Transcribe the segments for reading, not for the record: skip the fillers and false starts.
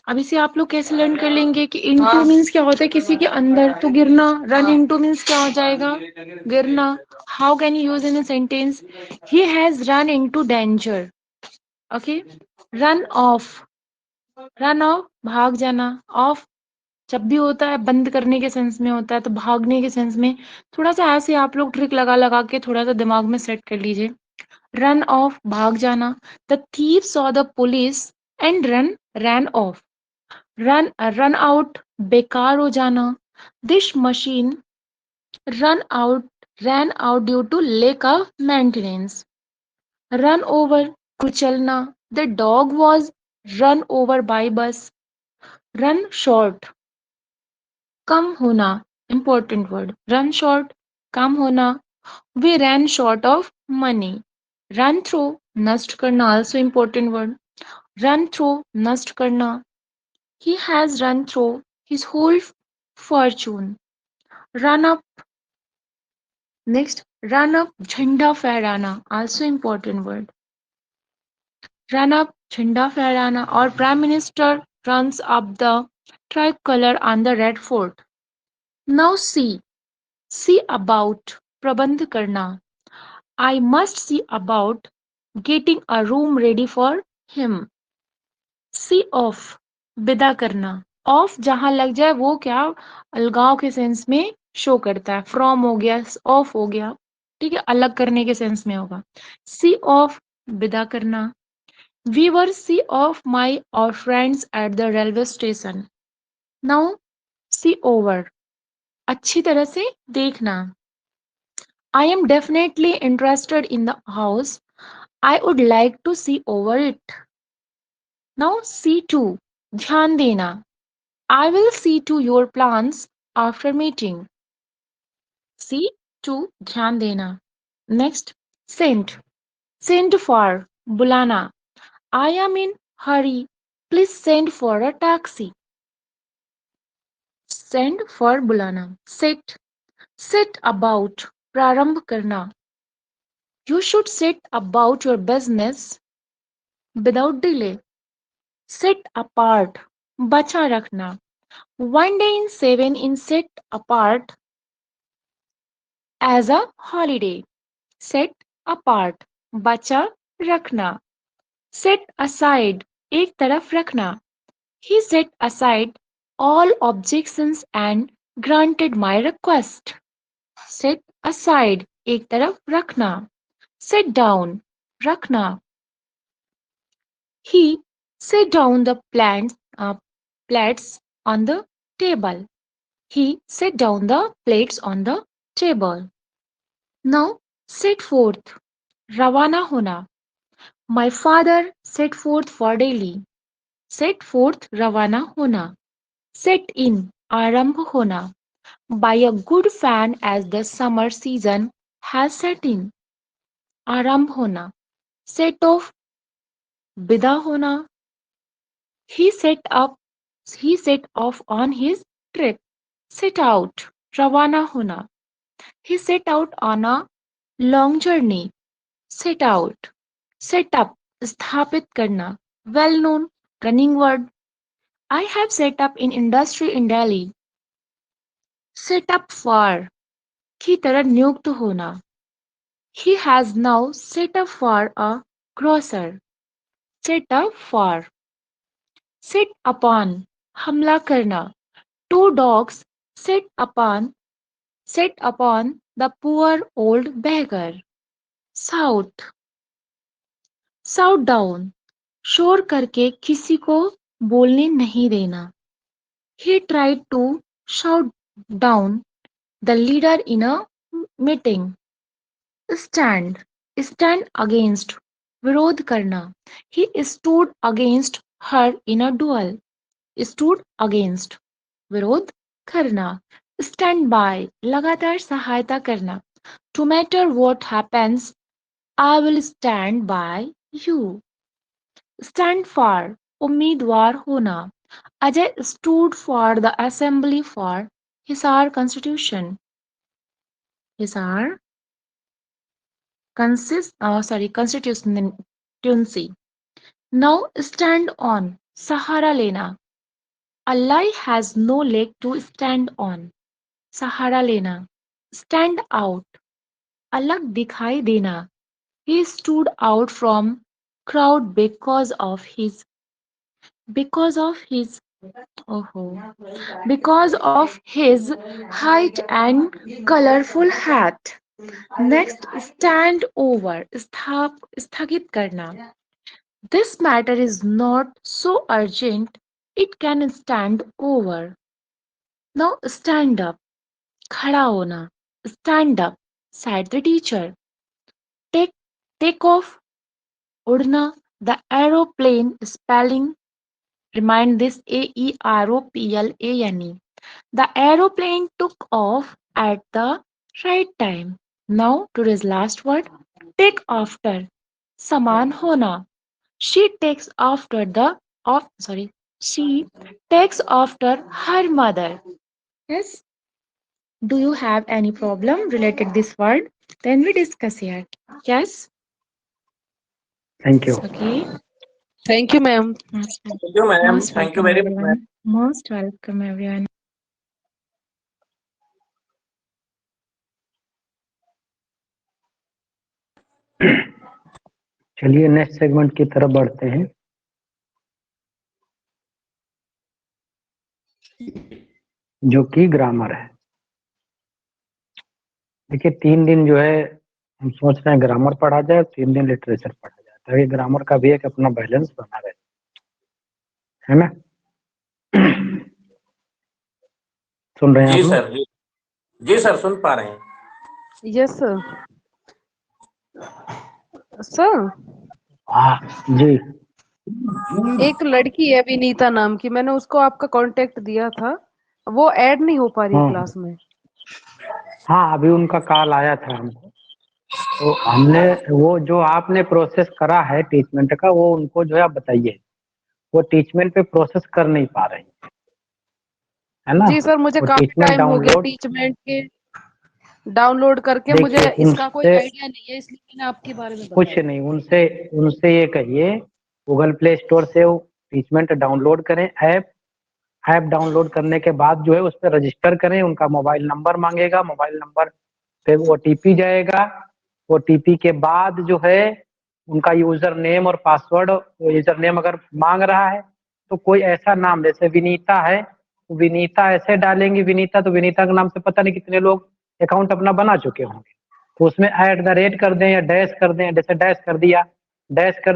अब इसे आप लोग कैसे लर्न कर लेंगे कि इनटू मीन्स क्या होता है, किसी के अंदर, तो गिरना। रन इनटू मीन्स क्या हो जाएगा, गिरना। How can you use in a sentence, he has run into danger. Okay, run of, run off भाग जाना, ऑफ जब भी होता है बंद करने के सेंस में होता है, तो भागने के सेंस में। थोड़ा सा ऐसे आप लोग ट्रिक लगा लगा के थोड़ा सा दिमाग में सेट कर लीजिए। रन ऑफ भाग जाना, the thief saw the police and ran off. Run out बेकार हो जाना, this machine run out ran out due to lack of maintenance. Run over कुचलना, the dog was run over by bus. Run short कम होना, important word, run short कम होना, we ran short of money. Run through नष्ट करना, also important word, run through नष्ट करना, he has run through his whole fortune. Run up, next, run up झंडा फहराना, also important word, run up झंडा फहराना, और prime minister runs up the tricolor on the red fort. Now see about प्रबंध करना, I must see about getting a room ready for him. See off विदा करना, of जहां लग जाए वो क्या अलगाव के सेंस में शो करता है, फ्रॉम हो गया, ऑफ हो गया, ठीक है, अलग करने के सेंस में होगा। सी ऑफ विदा करना, we were C of my और friends at the railway station. Now see over अच्छी तरह से देखना, I am definitely interested in the house. I would like to see over it. Now see to ध्यान देना. I will see to your plans after meeting. See to ध्यान देना. Next, send. Send for बुलाना. I am in hurry. Please send for a taxi. Send for बुलाना. Set. Set about प्रारंभ करना. You should set about your business without delay. Set apart बचा रखना. One day in seven in set apart as a holiday. Set apart बचा रखना. Set aside एक तरफ रखना. He set aside all objections and granted my request. Set aside एक तरफ रखना. Set down रखना. He set down the plates on the table. He set down the plates on the table. Now set forth. रवाना होना. My father set forth for Delhi. Set forth रवाना होना. Set in आरंभ होना. Buy a good fan as the summer season has set in. आरंभ होना. Set off विदा होना. He set up he set off on his trip. Set out रवाना होना. He set out on a long journey. Set out. Set up स्थापित करना. Well known running word. I have set up in industry in Delhi. Set up for की तरह नियुक्त होना. He has now set up for a grocer. Set up for. Set upon हमला करना. Two dogs set upon the poor old beggar. Shout. Shout down शोर करके किसी को बोलने नहीं देना. He tried to shout down the leader in a meeting. Stand. Stand against विरोध करना. He stood against her in a duel. Stood against विरोध करना. Stand by लगातार सहायता करना. No matter what happens, I will stand by you. Stand for उम्मीदवार होना. Ajay stood for the assembly for Hisar Constitution. Hisar constituency. Now stand on सहारा लेना. A lie has no leg to stand on. सहारा लेना. Stand out. अलग दिखाई देना. He stood out from crowd because of his oh, because of his height and colorful hat. Next, stand over. स्थगित करना. This matter is not so urgent, it can stand over. Now stand up. खड़ा होना. Stand up, said the teacher. Take, take off. उड़ना. The aeroplane spelling. Remind this aeroplane. The aeroplane took off at the right time. Now today's last word. Take after. समान होना. She takes after she takes after her mother. Yes. Do you have any problem related this word? Then we discuss here. Yes. Thank you. Okay. Thank you, ma'am. Most Thank you, ma'am. most Thank you welcome very much, ma'am. everyone. Most welcome everyone. चलिए next segment की तरफ बढ़ते हैं, जो कि grammar है। देखिए 3 दिन जो है हम सोच रहे हैं ग्रामर पढ़ा जाए, 3 दिन लिटरेचर पढ़ा जाए, ताकि ग्रामर का भी एक अपना बैलेंस बना रहे, है ना? सुन रहे हैं जी आप लोग? सर, जी सर, सुन पा रहे हैं। Yes, sir. सर, हाँ जी। एक लड़की है विनीता नाम की, मैंने उसको आपका कांटेक्ट दिया था, वो ऐड नहीं हो पा रही हाँ। क्लास में। हाँ, अभी उनका कॉल आया था हमको, तो हमने वो जो आपने प्रोसेस करा है टीचमेंट का, वो उनको जो है आप बताइए, वो टीचमेंट पे प्रोसेस कर नहीं पा रहे हैं, है ना? जी सर, मुझे वो काफी टीचमेंट टाइम हो गया डाउनलोड, टीचमेंट के डाउनलोड करके, मुझे देखिए इसका कोई उनसे आइडिया नहीं है, इसलिए मैंने आपके बारे में कुछ बताया। नहीं, उनसे ये कहिए गूगल प्ले स्टोर से वो टीचमेंट डाउनलोड करें, ऐप डाउनलोड करने के बाद जो है उस पर रजिस्टर करें, उनका मोबाइल नंबर मांगेगा, मोबाइल नंबर पे ओटीपी जाएगा, ओटीपी के बाद जो है उनका यूजर नेम और पासवर्ड, यूजर नेम अगर मांग रहा है तो कोई ऐसा नाम, जैसे विनीता है, विनीता ऐसे डालेंगे, विनीता, तो विनीता के नाम से पता नहीं कितने लोग अकाउंट अपना बना चुके होंगे, तो उसमें @ कर दें या डैश कर दें, जैसे डैश कर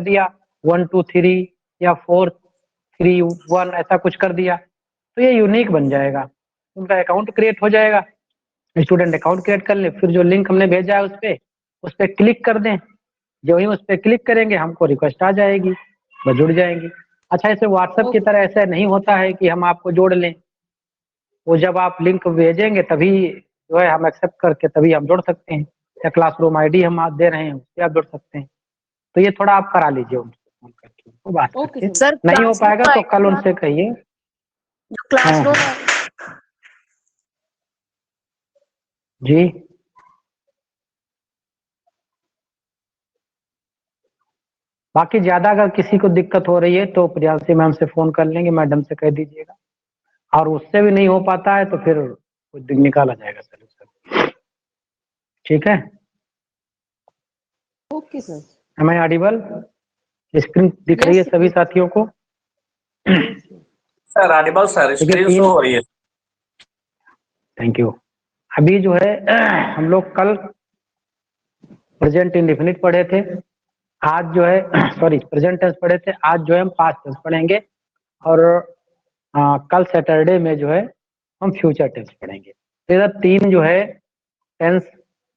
दिया 1 2 3 या 4 3 1 ऐसा कुछ कर दिया, तो ये यूनिक बन जाएगा, उनका अकाउंट क्रिएट हो जाएगा। स्टूडेंट अकाउंट क्रिएट कर ले, फिर जो लिंक हमने भेजा है उस पर क्लिक कर दें, जो ही उस पर क्लिक करेंगे हमको रिक्वेस्ट आ जाएगी, बस जुड़ जाएंगे। अच्छा, ऐसे व्हाट्सएप की तरह ऐसा नहीं होता है कि हम आपको जोड़ लें, वो जब आप लिंक भेजेंगे तभी जो है हम एक्सेप्ट करके तभी हम जोड़ सकते हैं, या क्लासरूम आईडी हम दे रहे हैं उससे आप जोड़ सकते हैं, तो ये थोड़ा आप करा लीजिए उनसे फोन करके, उनको बात करके। सर, नहीं हो पाएगा तो कल उनसे कहिए। क्लासरूम जी बाकी ज्यादा अगर किसी को दिक्कत हो रही है तो प्रियांशी मैम से फोन कर लेंगे, मैडम से कह दीजिएगा, और उससे भी नहीं हो पाता है तो फिर कुछ निकाला जाएगा सर। ठीक है? Okay sir. Am I audible? Screen दिख रही है सभी साथियों को? Sir audible sir, screen show हो रही है। Thank you. अभी जो है हम लोग कल प्रेजेंट इंडेफिनिट पढ़े थे, आज जो है सॉरी प्रेजेंट टेंस पढ़े थे, आज जो है हम पास्ट टेंस पढ़ेंगे, और कल सैटरडे में जो है हम फ्यूचर टेंस पढ़ेंगे। तो इधर 3 जो है टेंस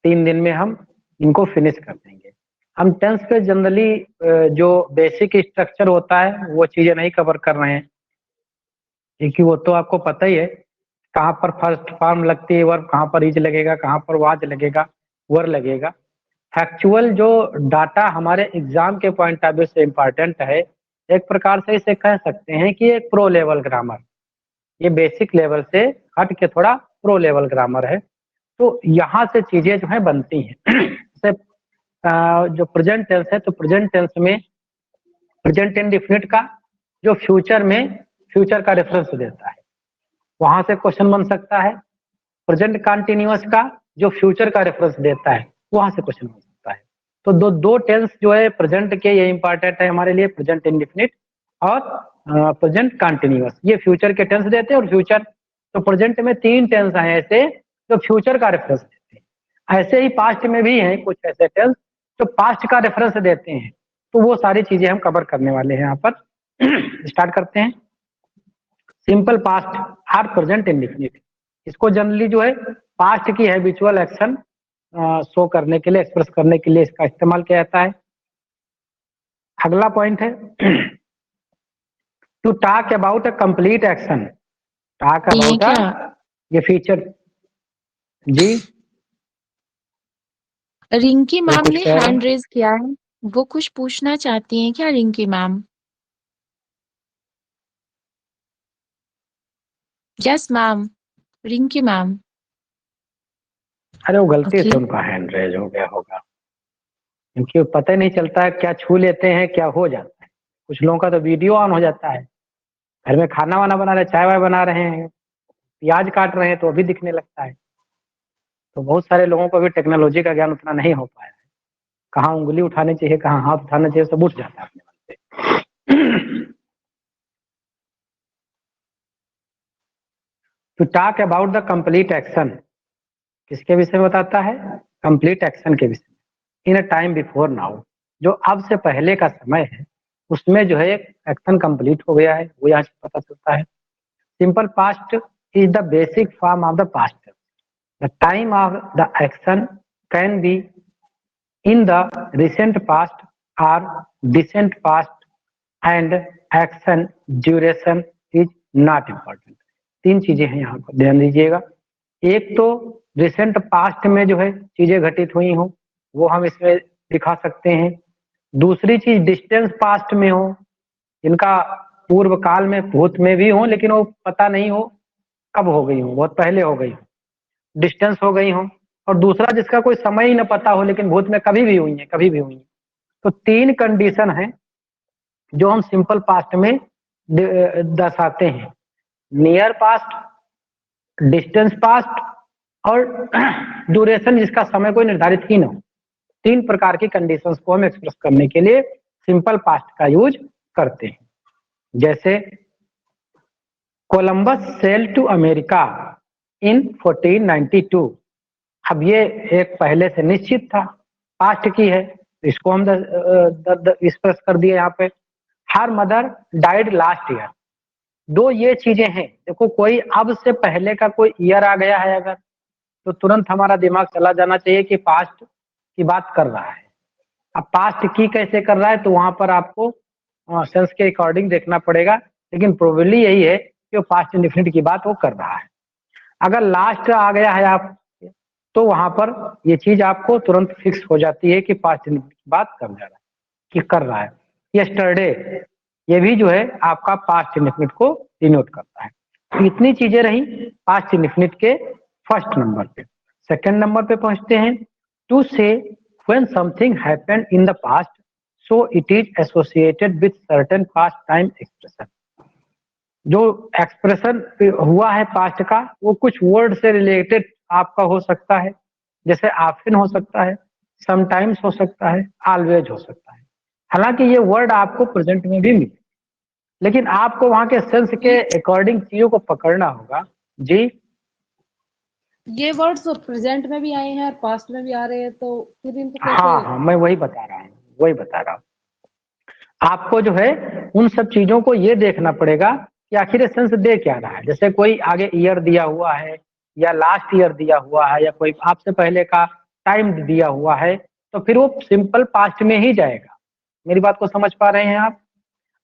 3 दिन में हम इनको फिनिश कर देंगे। हम टेंस पे जनरली जो बेसिक स्ट्रक्चर होता है वो चीजें नहीं कवर कर रहे हैं, क्योंकि वो तो आपको पता ही है, कहाँ पर फर्स्ट फॉर्म लगती है वर्ब, कहाँ पर इज लगेगा, कहाँ पर वाज लगेगा, वर लगेगा। फैक्चुअल जो डाटा हमारे एग्जाम के पॉइंट ऑफ व्यू से इम्पोर्टेंट है, एक प्रकार से इसे कह सकते हैं कि एक प्रो लेवल ग्रामर, ये बेसिक लेवल से हट के थोड़ा प्रो लेवल ग्रामर है, तो यहाँ से चीजें जो है बनती हैं। जैसे जो प्रेजेंट टेंस है, तो प्रेजेंट टेंस में प्रेजेंट इंडेफिनिट का जो फ्यूचर में फ्यूचर का रेफरेंस देता है, वहां से क्वेश्चन बन सकता है। प्रेजेंट कंटिन्यूअस का जो फ्यूचर का रेफरेंस देता है, वहां से क्वेश्चन बन सकता है। तो दो टेंस जो है प्रेजेंट के, ये इंपॉर्टेंट है हमारे लिए, प्रेजेंट इंडेफिनिट और प्रेजेंट कंटिन्यूअस। ये फ्यूचर के टेंस देते हैं और फ्यूचर, तो प्रेजेंट में 3 टेंस हैं ऐसे जो फ्यूचर का रेफरेंस देते हैं। ऐसे ही पास्ट में भी हैं कुछ ऐसे टेंस जो पास्ट का रेफरेंस देते हैं। तो वो सारी चीजें हम कवर करने वाले हैं यहाँ पर। स्टार्ट करते हैं। Simple past or present indefinite, इसको जनरली जो है पास्ट की हैबिचुअल एक्शन शो करने के लिए, एक्सप्रेस करने के लिए इसका इस्तेमाल किया जाता है। अगला पॉइंट है to talk about a complete action. Talk ये अबाउट क्या ये फीचर जी, रिंकी वो मैम कुछ ने कह रहे हैं। हैंड रेज किया है, वो कुछ पूछना चाहती हैं क्या Rinki ma'am? Yes ma'am, Rinki ma'am. अरे वो गलती ओके, से उनका हैंड रेज हो गया होगा, क्योंकि पता ही नहीं चलता है क्या छू लेते हैं क्या हो जाता है। कुछ लोगों का तो वीडियो ऑन हो जाता है, घर में खाना वाना बना रहे, चाय वाय बना रहे हैं, प्याज काट रहे हैं तो अभी दिखने लगता है। तो बहुत सारे लोगों को अभी टेक्नोलॉजी का ज्ञान उतना नहीं हो पाया है, कहाँ उंगली उठानी चाहिए, कहाँ हाथ उठाना चाहिए, सब उठ जाता है अपने मन से। To talk about the complete action, किसके विषय में बताता है? कंप्लीट एक्शन के विषय में। इन अ टाइम बिफोर नाउ, जो अब से पहले का समय है उसमें जो है एक्शन कंप्लीट हो गया है, वो यहाँ से पता चलता है। Simple past is the basic form of the past. The time of the action can be in the recent past और distant past and action duration is not important. 3 चीजें हैं यहाँ पर, ध्यान दीजिएगा। एक तो रिसेंट पास्ट में जो है चीजें घटित हुई हो, वो हम इसमें दिखा सकते हैं। दूसरी चीज डिस्टेंस पास्ट में हो, इनका पूर्व काल में भूत में भी हो लेकिन वो पता नहीं हो कब हो गई हो, बहुत पहले हो गई हो, डिस्टेंस हो गई हो। और दूसरा जिसका कोई समय ही न पता हो लेकिन भूत में कभी भी हुई है, कभी भी हुई है। तो 3 कंडीशन है जो हम सिंपल पास्ट में दर्शाते हैं। नियर पास्ट, डिस्टेंस पास्ट और ड्यूरेशन जिसका समय कोई निर्धारित ही ना हो। 3 प्रकार की कंडीशंस को हम एक्सप्रेस करने के लिए सिंपल पास्ट का यूज करते हैं। जैसे Columbus cell to America in 1492। अब ये एक पहले से निश्चित था, पास्ट की है, इसको हम एक्सप्रेस कर दिए यहाँ पे। Her mother died last year. 2 ये चीजें हैं। देखो कोई अब से पहले का कोई ईयर आ गया है अगर, तो तुरंत हमारा दिमाग चला जाना चाहिए कि पास्ट की बात कर रहा है। अब पास्ट की कैसे कर रहा है तो वहां पर आपको सेंस के अकॉर्डिंग देखना पड़ेगा, लेकिन प्रोबेबली यही है कि वो पास्ट इंडेफिनिट की बात वो कर रहा है। अगर लास्ट आ गया है आप, तो वहां पर ये चीज आपको तुरंत फिक्स हो जाती है कि पास्ट इंडेफिनिट की बात कर जा रहा है, कि कर रहा है। यस्टरडे, ये भी जो है आपका पास्ट इंडेफिनिट को डिनोट करता है। तो इतनी चीजें रही पास्ट इंडेफिनिट के फर्स्ट नंबर पे। सेकंड नंबर पे पहुंचते हैं। टू से when something happened in the past so it is associated with certain past time expression. जो एक्सप्रेशन हुआ है पास्ट का वो कुछ वर्ड से रिलेटेड आपका हो सकता है, जैसे ऑफ्टन हो सकता है, समटाइम्स हो सकता है, ऑलवेज हो सकता है। हालांकि ये वर्ड आपको प्रेजेंट में भी मिले, लेकिन आपको वहां के सेंस के अकॉर्डिंग चीजों को पकड़ना होगा। जी, ये वर्ड्स तो प्रेजेंट में भी आए हैं और पास्ट में भी आ रहे हैं, तो फिर इनको कैसे? हाँ, मैं वही बता रहा हूँ। आपको जो है उन सब चीजों को ये देखना पड़ेगा कि आखिर ये सेंस दे क्या रहा है। जैसे कोई आगे ईयर दिया हुआ है या लास्ट ईयर दिया हुआ है या कोई आपसे पहले का टाइम दिया हुआ है, तो फिर वो सिंपल पास्ट में ही जाएगा। मेरी बात को समझ पा रहे हैं आप?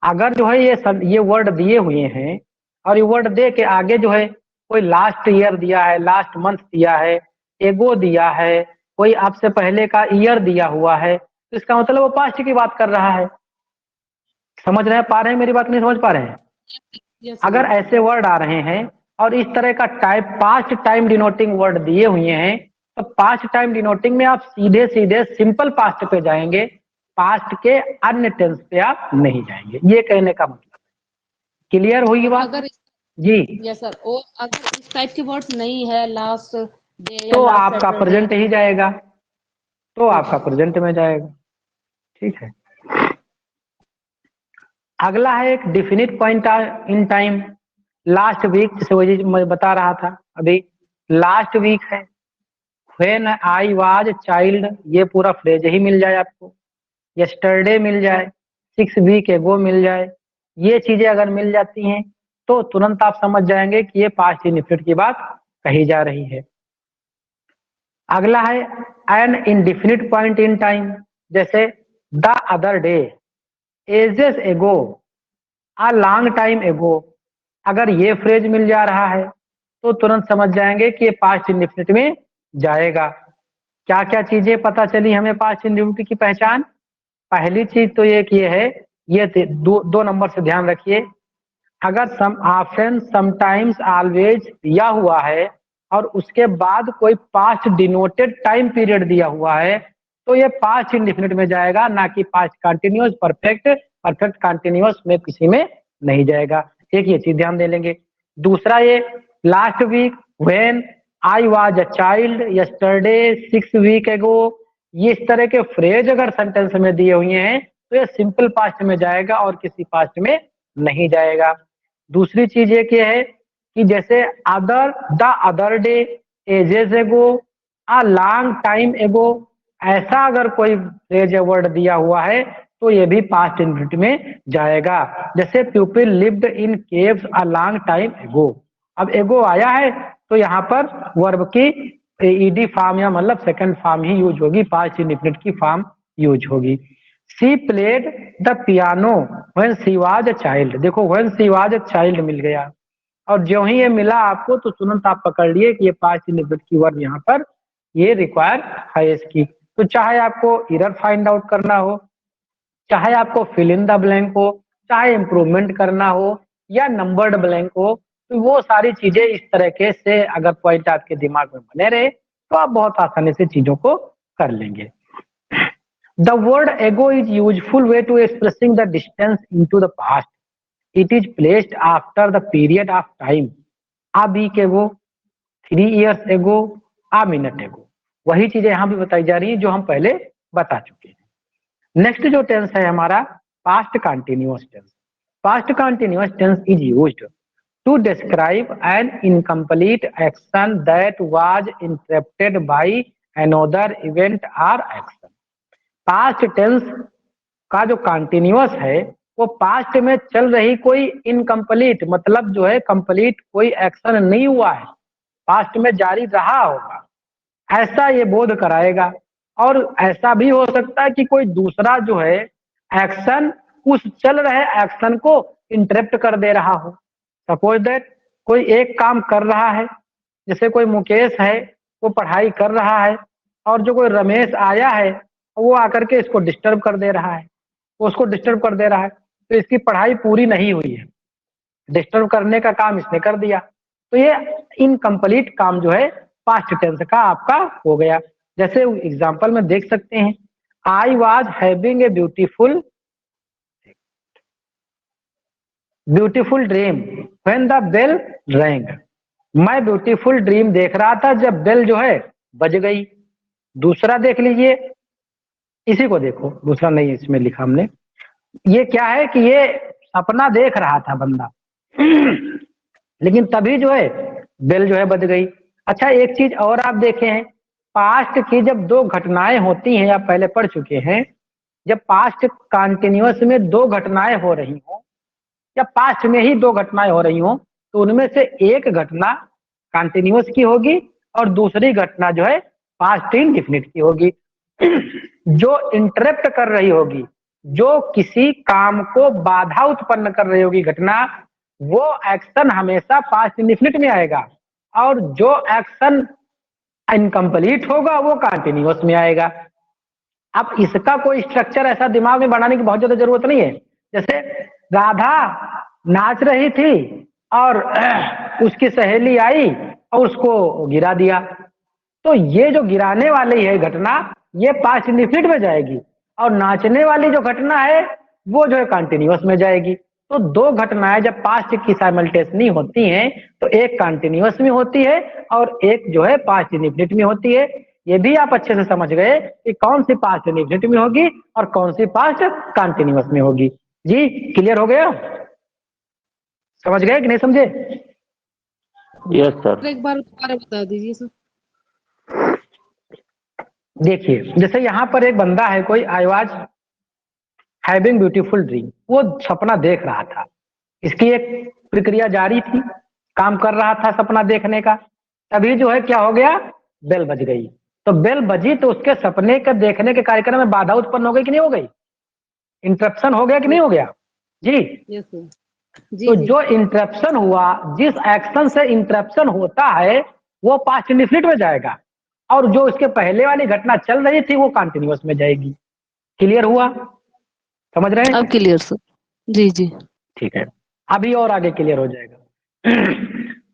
अगर जो है ये वर्ड दिए हुए हैं और ये वर्ड दे के आगे जो है कोई लास्ट ईयर दिया है, लास्ट मंथ दिया है, एगो दिया है, कोई आपसे पहले का ईयर दिया हुआ है, तो इसका मतलब वो पास्ट की बात कर रहा है। समझ रहे पा रहे हैं मेरी बात? नहीं समझ पा रहे हैं? Yes, अगर ऐसे वर्ड आ रहे हैं और इस तरह का type past time denoting word दिए हुए हैं, तो पास्ट टाइम डिनोटिंग में आप सीधे सीधे सिंपल पास्ट पे जाएंगे, पास्ट के अन्य टेंस पे आप नहीं जाएंगे। ये कहने का मतलब है। क्लियर हुई बात अगर जी? यस सर, और अगर इस टाइप के वर्ड्स नहीं है, लास्ट डे या तो लास्ट आपका सैटरडे, प्रेजेंट ही जाएगा, तो आपका प्रेजेंट में जाएगा। ठीक है। अगला है एक definite point in time, last week, जैसे वही मैं बता रहा था अभी, लास्ट वीक है। व्हेन आई वाज चाइल्ड, ये पूरा फ्रेज ही मिल जाए आपको। यस्टरडे मिल जाए, 6 वीक एगो मिल जाए, ये चीजें अगर मिल जाती हैं तो तुरंत आप समझ जाएंगे कि ये पास्ट इंडेफिनिट की बात कही जा रही है। अगला है an indefinite point in time, जैसे the other day, ages ago, a long time एगो। अगर ये फ्रेज मिल जा रहा है तो तुरंत समझ जाएंगे कि ये पास्ट इंडेफिनिट में जाएगा। क्या क्या चीजें पता चली हमें पास्ट इंडेफिनिट की पहचान? पहली चीज तो ये है, ये दो नंबर से ध्यान रखिए। अगर सम, ऑफ्टन, समटाइम्स, ऑलवेज दिया हुआ है और उसके बाद कोई पास्ट डिनोटेड टाइम पीरियड दिया हुआ है तो ये पास्ट इंडेफिनिट में जाएगा, ना कि past continuous perfect. Perfect continuous में किसी में नहीं जाएगा। एक ये चीज ध्यान दे लेंगे। दूसरा, ये last week, when I was a child, yesterday, 6 week ago, ये इस तरह के फ्रेज अगर सेंटेंस में दिए हुए हैं तो ये सिंपल पास्ट में जाएगा और किसी पास्ट में नहीं जाएगा। दूसरी चीज एक ये है कि जैसे other, the other day, ages ago, a long time एगो, ऐसा अगर कोई फ्रेज या वर्ड दिया हुआ है तो ये भी पास्ट इंडेफिनिट में जाएगा। जैसे people lived in caves a long time एगो, अब एगो आया है तो यहाँ पर वर्ब की ईडी फॉर्म या मतलब सेकंड फॉर्म ही यूज होगी, पास्ट इंडेफिनिट की फॉर्म यूज होगी। She played the piano when she was a child, देखो when she was a child मिल गया और जो ही ये मिला आपको तो तुरंत आप पकड़ लिए कि ये पास्ट इंडेफिनिट की वर्ब यहाँ पर ये रिक्वायर है इसकी। तो चाहे आपको एरर फाइंड आउट करना हो, चाहे आपको फिल इन द ब्लैंक हो, चाहे इंप्रूवमेंट करना हो या नंबर्ड ब्लैंक हो, तो वो सारी चीजें इस तरह के से अगर पॉइंट आपके दिमाग में बने रहे तो आप बहुत आसानी से चीजों को कर लेंगे। The word ago is useful way to expressing the distance into the past. It is placed after the period of time. A week ago, 3 years ago, a minute ago. वही चीजें यहाँ भी बताई जा रही हैं जो हम पहले बता चुके हैं। नेक्स्ट जो टेंस है हमारा past continuous tense. Past continuous tense is used to describe an incomplete action that was interrupted by another event or action. Past tense का जो कंटिन्यूअस है वो पास्ट में चल रही कोई इनकम्प्लीट, मतलब जो है कंप्लीट कोई एक्शन नहीं हुआ है, पास्ट में जारी रहा होगा, ऐसा ये बोध कराएगा। और ऐसा भी हो सकता है कि कोई दूसरा जो है एक्शन उस चल रहे एक्शन को इंटरप्ट कर दे रहा हो। सपोज दैट कोई एक काम कर रहा है, जैसे कोई मुकेश है वो पढ़ाई कर रहा है और जो कोई रमेश आया है वो आकर के इसको डिस्टर्ब कर दे रहा है, उसको डिस्टर्ब कर दे रहा है, तो इसकी पढ़ाई पूरी नहीं हुई है, डिस्टर्ब करने का काम इसने कर दिया, तो ये इनकम्प्लीट काम जो है पास्ट टेंस का आपका हो गया। जैसे एग्जांपल में देख सकते हैं, I was having a beautiful dream when the bell rang. मैं ब्यूटीफुल ड्रीम देख रहा था जब बेल जो है बज गई। दूसरा देख लीजिए, इसी को देखो, दूसरा नहीं इसमें लिखा हमने, ये क्या है कि ये सपना देख रहा था बंदा लेकिन तभी जो है बेल जो है बज गई। अच्छा, एक चीज और आप देखे हैं, पास्ट की जब दो घटनाएं होती हैं, आप पहले पढ़ चुके हैं, जब पास्ट कंटिन्यूअस में दो घटनाएं हो रही हो या पास्ट में ही दो घटनाएं हो रही हो तो उनमें से एक घटना कंटिन्यूअस की होगी और दूसरी घटना जो है पास्ट इंडेफिनिट की होगी। जो इंटरप्ट कर रही होगी, जो किसी काम को बाधा उत्पन्न कर रही होगी घटना, वो एक्शन हमेशा पास्ट इंडेफिनिट में आएगा और जो एक्शन इनकम्प्लीट होगा वो कंटिन्यूअस में आएगा। अब इसका कोई स्ट्रक्चर ऐसा दिमाग में बनाने की बहुत ज्यादा जरूरत नहीं है। जैसे राधा नाच रही थी और उसकी सहेली आई और उसको गिरा दिया, तो ये जो गिराने वाली है घटना ये पास्ट इंडेफिनिट में जाएगी और नाचने वाली जो घटना है वो जो है कंटिन्यूअस में जाएगी। तो दो घटनाएं जब पास्ट की साइमल्टेनियसली होती हैं तो एक कंटिन्यूअस में होती है और एक जो है पास्ट इंडेफिनिट में होती है। ये भी आप अच्छे से समझ गए कि कौन सी पास्ट इंडेफिनिट में होगी और कौन सी पास्ट कंटिन्यूअस में होगी। जी क्लियर हो गया, समझ गए कि नहीं समझे? Yes sir. एक बार दोबारा बता दीजिए सर। देखिए जैसे यहाँ पर एक बंदा है कोई, आई वाज हैविंग ब्यूटीफुल ड्रीम, वो सपना देख रहा था, इसकी एक प्रक्रिया जारी थी, काम कर रहा था सपना देखने का। तभी जो है क्या हो गया, बेल बज गई। तो बेल बजी तो उसके सपने के देखने के कार्यक्रम में बाधा उत्पन्न हो गई कि नहीं हो गई, इंटरप्शन हो गया कि नहीं हो गया? जी यस सर। तो जो इंटरप्शन हुआ, जिस एक्शन से इंटरप्शन होता है वो पास्ट इंडेफिनिट में जाएगा और जो उसके पहले वाली घटना चल रही थी वो कंटिन्यूअस में जाएगी। क्लियर हुआ, समझ रहे हैं? अब क्लियर सर। जी जी ठीक है, अभी और आगे क्लियर हो जाएगा।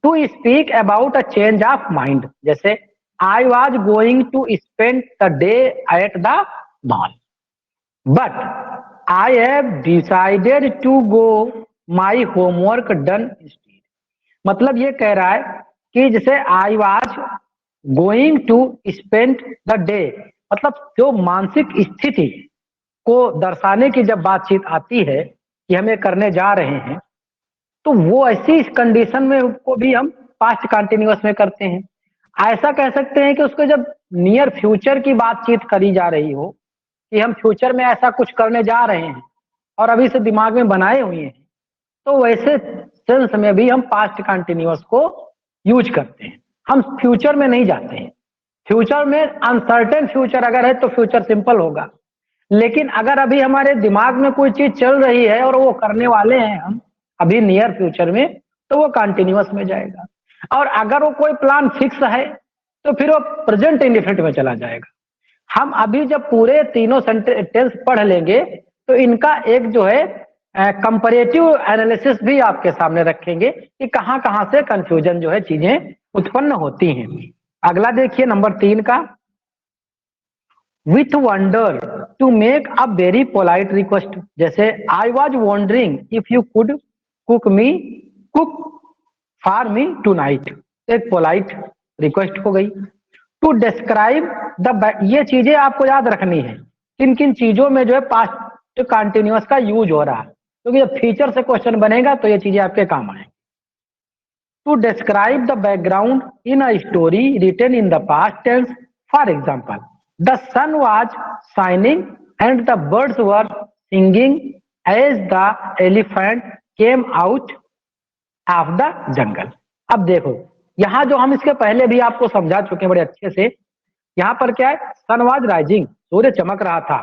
To speak about a change of mind, जैसे I was going to spend the day at the mall but I have decided to go my homework done instead. मतलब ये कह रहा है कि जैसे I was going to spend the day, मतलब जो मानसिक स्थिति को दर्शाने की जब बातचीत आती है कि हम ये करने जा रहे हैं तो वो ऐसी कंडीशन में को भी हम पास्ट कंटिन्यूअस में करते हैं। ऐसा कह सकते हैं कि उसको जब नियर फ्यूचर की बातचीत करी जा रही हो कि हम फ्यूचर में ऐसा कुछ करने जा रहे हैं और अभी से दिमाग में बनाए हुए हैं, तो वैसे सेंस में भी हम पास्ट कंटिन्यूअस को यूज करते हैं। हम फ्यूचर में नहीं जाते हैं। फ्यूचर में अनसर्टेन फ्यूचर अगर है तो फ्यूचर सिंपल होगा, लेकिन अगर अभी हमारे दिमाग में कोई चीज चल रही है और वो करने वाले हैं हम अभी नियर फ्यूचर में, तो वो कंटिन्यूअस में जाएगा। और अगर वो कोई प्लान फिक्स है तो फिर वो प्रेजेंट इंडेफिनिट में चला जाएगा। हम अभी जब पूरे तीनों सेंटेंस पढ़ लेंगे तो इनका एक जो है कंपैरेटिव एनालिसिस भी आपके सामने रखेंगे कि कहां कहां से कंफ्यूजन जो है चीजें उत्पन्न होती हैं। अगला देखिए नंबर 3 का, with wonder to make a very polite request, जैसे I was wondering if you could cook for me tonight, एक पोलाइट रिक्वेस्ट हो गई। टू डिस्क्राइब द, ये चीजें आपको याद रखनी है किन किन चीजों में जो है पास्ट कंटिन्यूअस का यूज हो रहा है, क्योंकि जब फ्यूचर से क्वेश्चन बनेगा तो ये चीजें आपके काम आए। To describe the background in a story written in the past tense, for example the sun was shining and the birds were singing as the elephant came out of the jungle. अब देखो यहां जो हम इसके पहले भी आपको समझा चुके हैं बड़े अच्छे से, यहाँ पर क्या है, सन वाज राइजिंग, सूर्य चमक रहा था,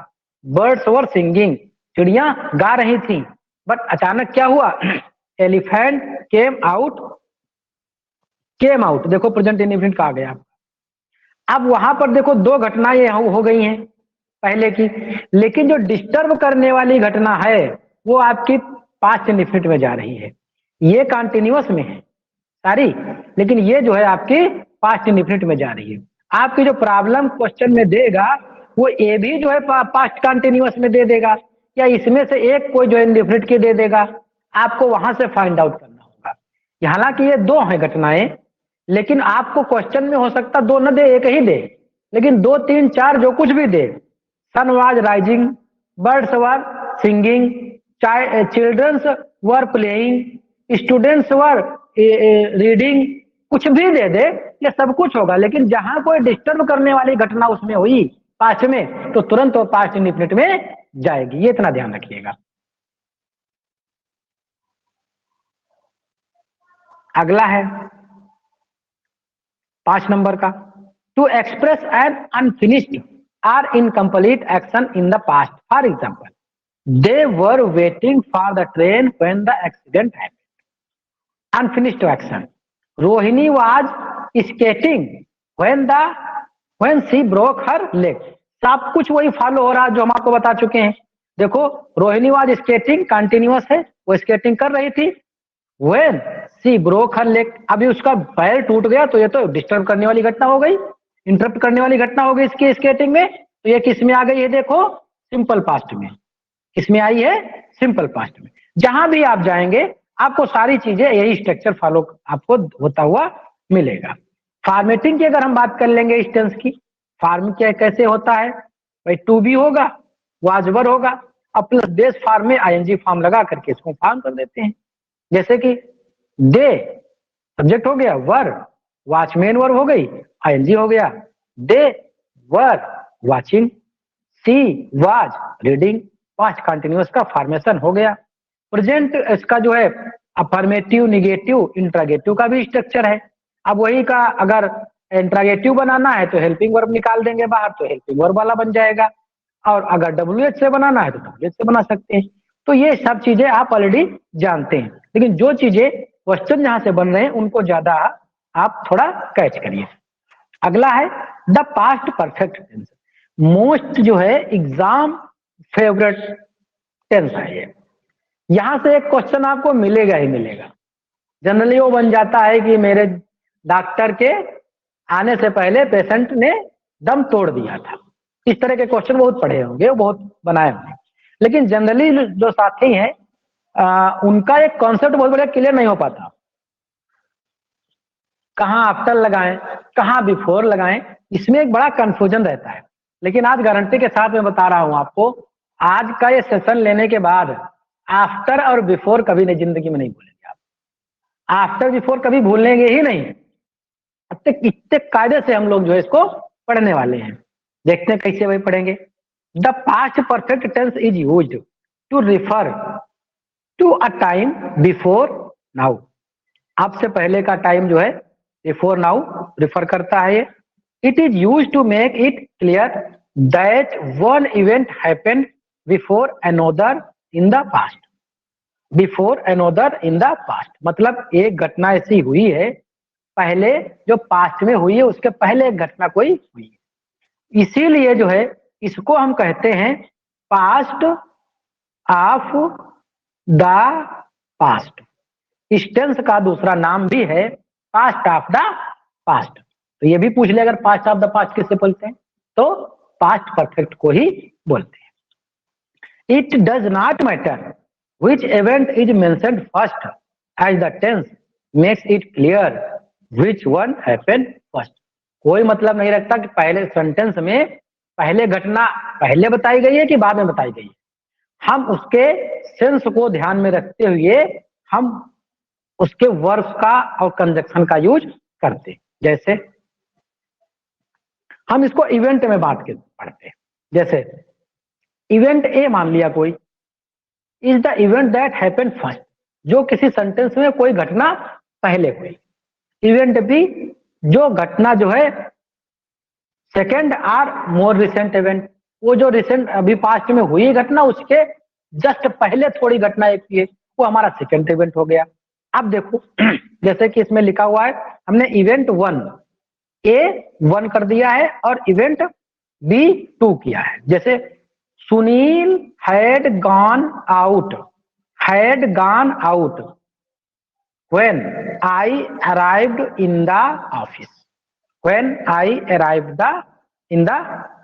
बर्ड्स वर सिंगिंग, चिड़िया गा रही थी, बट अचानक क्या हुआ, एलिफेंट केम आउट, देखो प्रेजेंट इंडेफिनिट का आ गया। अब वहां पर देखो दो घटनाएं ये हो गई हैं पहले की, लेकिन जो डिस्टर्ब करने वाली घटना है वो आपकी पास्ट इंडेफिनिट में जा रही है। ये कंटिन्यूअस में है सारी, लेकिन ये जो है आपकी पास्ट इंडेफिनिट में जा रही है। आपकी जो प्रॉब्लम क्वेश्चन में देगा वो ए भी जो है पास्ट कंटिन्यूअस में दे देगा, या इसमें से एक कोई जो इंडेफिनिट की दे देगा, आपको वहां से फाइंड आउट करना होगा। हालांकि ये दो हैं घटनाएं, लेकिन आपको क्वेश्चन में हो सकता दो न दे, एक ही दे, लेकिन 2 3 4 जो कुछ भी दे, sun was rising, birds were singing, childrens were playing, students were reading, कुछ भी दे दे, ये सब कुछ होगा। लेकिन जहां कोई डिस्टर्ब करने वाली घटना उसमें हुई पास्ट में, तो तुरंत वो पास्ट इंडेफिनिट में जाएगी। ये इतना ध्यान रखिएगा। अगला है 5 नंबर का, to express an unfinished or incomplete action in the past, for example they were waiting for the train when the accident happened. Unfinished action, Rohini was skating when she broke her leg. सब कुछ वही follow हो रहा है जो हम आपको बता चुके हैं। देखो रोहिणी वाज स्केटिंग कंटिन्यूअस है, वो स्केटिंग कर रही थी, when she broke her leg, अभी उसका पैर टूट गया, तो ये तो डिस्टर्ब करने वाली घटना हो गई, इंटरप्ट करने वाली घटना हो गई इसकी स्केटिंग में। तो ये किस में आ गई है, देखो सिंपल पास्ट में, किसमें आई है, सिंपल पास्ट में। जहां भी आप जाएंगे आपको सारी चीजें यही स्ट्रक्चर फॉलो आपको होता हुआ मिलेगा। फॉर्मेटिंग की अगर हम बात कर लेंगे इस टेंस की, फार्म क्या कैसे होता है भाई, टू बी होगा, वाजवर होगा और प्लस बेस फॉर्म में आईएनजी फॉर्म लगा करके इसको फॉर्म कर देते हैं। जैसे कि दे सब्जेक्ट हो गया, वर वॉचमैन वर हो गई, आईएनजी हो गया, they were watching, she was reading, past continuous का फॉर्मेशन हो गया। प्रेजेंट इसका जो है अफर्मेटिव, निगेटिव, इंट्रागेटिव का भी स्ट्रक्चर है। अब वही का अगर इंट्रागेटिव बनाना है तो हेल्पिंग वर्ब निकाल देंगे बाहर, तो हेल्पिंग वर्ब वाला बन जाएगा, और अगर WH से बनाना है तो WH से बना सकते हैं। तो ये सब चीजें आप ऑलरेडी जानते हैं, लेकिन जो चीजें क्वेश्चन जहां से बन रहे हैं उनको ज्यादा आप थोड़ा कैच करिए। अगला है the past perfect tense, most जो है एग्जाम फेवरेट टेंस है ये। यहां से एक क्वेश्चन आपको मिलेगा ही मिलेगा। जनरली वो बन जाता है कि मेरे डॉक्टर के आने से पहले पेशेंट ने दम तोड़ दिया था, इस तरह के क्वेश्चन बहुत पढ़े होंगे, बहुत बनाए होंगे। लेकिन जनरली जो साथी हैं उनका एक कॉन्सेप्ट बहुत बढ़िया क्लियर नहीं हो पाता, कहाँ आफ्टर लगाएं, कहाँ बिफोर लगाएं, इसमें एक बड़ा कंफ्यूजन रहता है। लेकिन आज गारंटी के साथ मैं बता रहा हूं आपको, आज का ये सेशन लेने के बाद आफ्टर और बिफोर कभी नहीं, जिंदगी में नहीं भूलेंगे आप। आफ्टर बिफोर कभी भूलेंगे ही नहीं। इतने कायदे से हम लोग जो है इसको पढ़ने वाले हैं। देखते हैं कैसे वही पढ़ेंगे। The past perfect tense is used to refer to a time before now. आपसे पहले का टाइम जो है बिफोर नाउ रिफर करता है। It is used to make it clear that one event happened before another in the past. Before another in the past मतलब एक घटना ऐसी हुई है पहले जो पास्ट में हुई है, उसके पहले एक घटना कोई हुई है। इसीलिए जो है इसको हम कहते हैं पास्ट ऑफ द पास्ट। इस टेंस का दूसरा नाम भी है पास्ट ऑफ द पास्ट। तो ये भी पूछ ले अगर पास्ट ऑफ द पास्ट किससे बोलते हैं, तो पास्ट परफेक्ट को ही बोलते हैं। It does not matter which event is mentioned first as the tense makes it clear which one happened first। कोई मतलब नहीं रखता कि पहले सेंटेंस में पहले घटना पहले बताई गई है कि बाद में बताई गई है। हम उसके सेंस को ध्यान में रखते हुए हम उसके वर्ब्स का और कंजक्शन का यूज करते हैं। जैसे हम इसको इवेंट में बात के पढ़ते हैं। जैसे इवेंट ए मान लिया कोई, is the event that happened first, जो किसी सेंटेंस में कोई घटना पहले हुई। इवेंट बी, जो घटना जो है second or more recent event, वो जो रिसेंट अभी पास्ट में हुई घटना उसके जस्ट पहले थोड़ी घटना एक हुई है, वो हमारा सेकेंड इवेंट हो गया। अब देखो जैसे कि इसमें लिखा हुआ है हमने इवेंट 1 A 1 कर दिया है और इवेंट B 2 किया है। जैसे Sunil had gone out when I arrived in the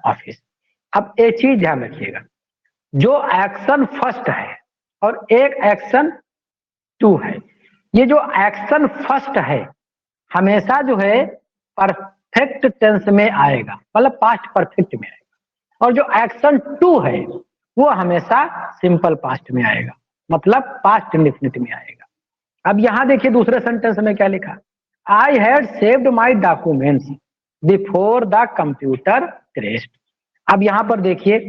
office। अब एक चीज ध्यान रखिएगा, जो एक्शन फर्स्ट है और एक एक्शन 2 है, ये जो एक्शन फर्स्ट है हमेशा जो है परफेक्ट टेंस में आएगा, मतलब पास्ट परफेक्ट में आएगा, और जो एक्शन 2 है वो हमेशा सिंपल पास्ट में आएगा, मतलब पास्ट इंडेफिनिट में आएगा। अब यहां देखिए दूसरे सेंटेंस में क्या लिखा, I had saved my documents before the computer crashed. अब यहां पर देखिए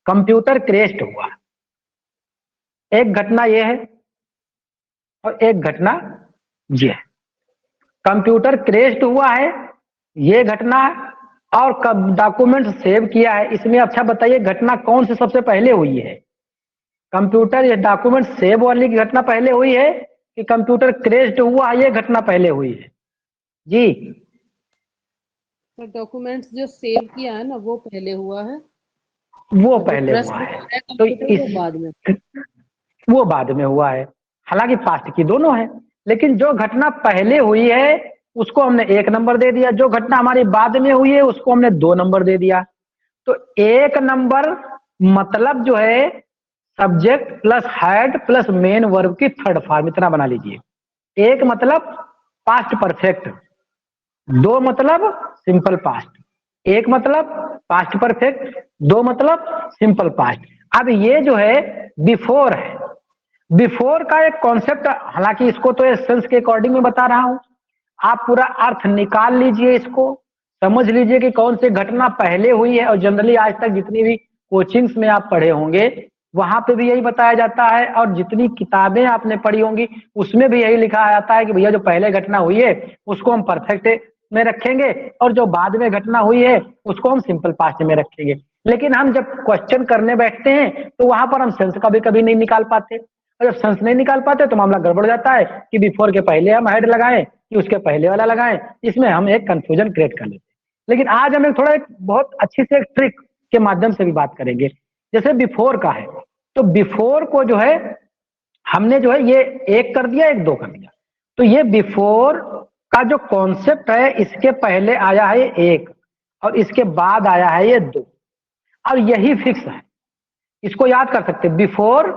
कंप्यूटर क्रेश्ड हुआ, एक घटना ये है और एक घटना ये है। कंप्यूटर क्रेश्ड हुआ है ये घटना, और कब डॉक्यूमेंट सेव किया है इसमें। अच्छा बताइए घटना कौन से सबसे पहले हुई है, कंप्यूटर ये डॉक्यूमेंट सेव वाली की घटना पहले हुई है कि कंप्यूटर क्रेश्ड हुआ ये घटना पहले हुई है जी? तो डॉक्यूमेंट्स जो सेव किया है ना वो पहले हुआ है, वो पहले हुआ है, तो इस वो बाद में हुआ है। हालांकि पास्ट की दोनों है, लेकिन जो घटना पहले हुई है उसको हमने 1 नंबर दे दिया, जो घटना हमारी बाद में हुई है उसको हमने 2 नंबर दे दिया। तो 1 नंबर मतलब जो है subject plus had plus main verb की थर्ड फॉर्म, इतना बना लीजिए। एक मतलब पास्ट परफेक्ट, दो मतलब सिंपल पास्ट, एक मतलब पास्ट परफेक्ट, दो मतलब सिंपल पास्ट। अब ये जो है बिफोर है, बिफोर का एक कॉन्सेप्ट, हालांकि इसको तो सेंस के अकॉर्डिंग में बता रहा हूं, आप पूरा अर्थ निकाल लीजिए, इसको समझ लीजिए कि कौन सी घटना पहले हुई है। और जनरली आज तक जितनी भी कोचिंग्स में आप पढ़े होंगे वहां पे भी यही बताया जाता है, और जितनी किताबें आपने पढ़ी होंगी उसमें भी यही लिखा जाता है कि भैया जो पहले घटना हुई है उसको हम परफेक्ट में रखेंगे, और जो बाद में घटना हुई है उसको हम सिंपल पास्ट में रखेंगे। लेकिन हम जब क्वेश्चन करने बैठते हैं तो वहां पर हम सेंस कभी कभी नहीं निकाल पाते, और जब सेंस नहीं निकाल पाते तो मामला गड़बड़ जाता है कि बिफोर के पहले हम हेड लगाएं कि उसके पहले वाला लगाएं, इसमें हम एक कंफ्यूजन क्रिएट कर लेते हैं। लेकिन आज हम थोड़ा एक बहुत अच्छी से एक ट्रिक के माध्यम से भी बात करेंगे। जैसे बिफोर का है, तो बिफोर को जो है हमने जो है ये एक कर दिया, एक दो कर दिया, तो ये बिफोर का जो कॉन्सेप्ट है इसके पहले आया है एक और इसके बाद आया है ये दो, और यही फिक्स है। इसको याद कर सकते, बिफोर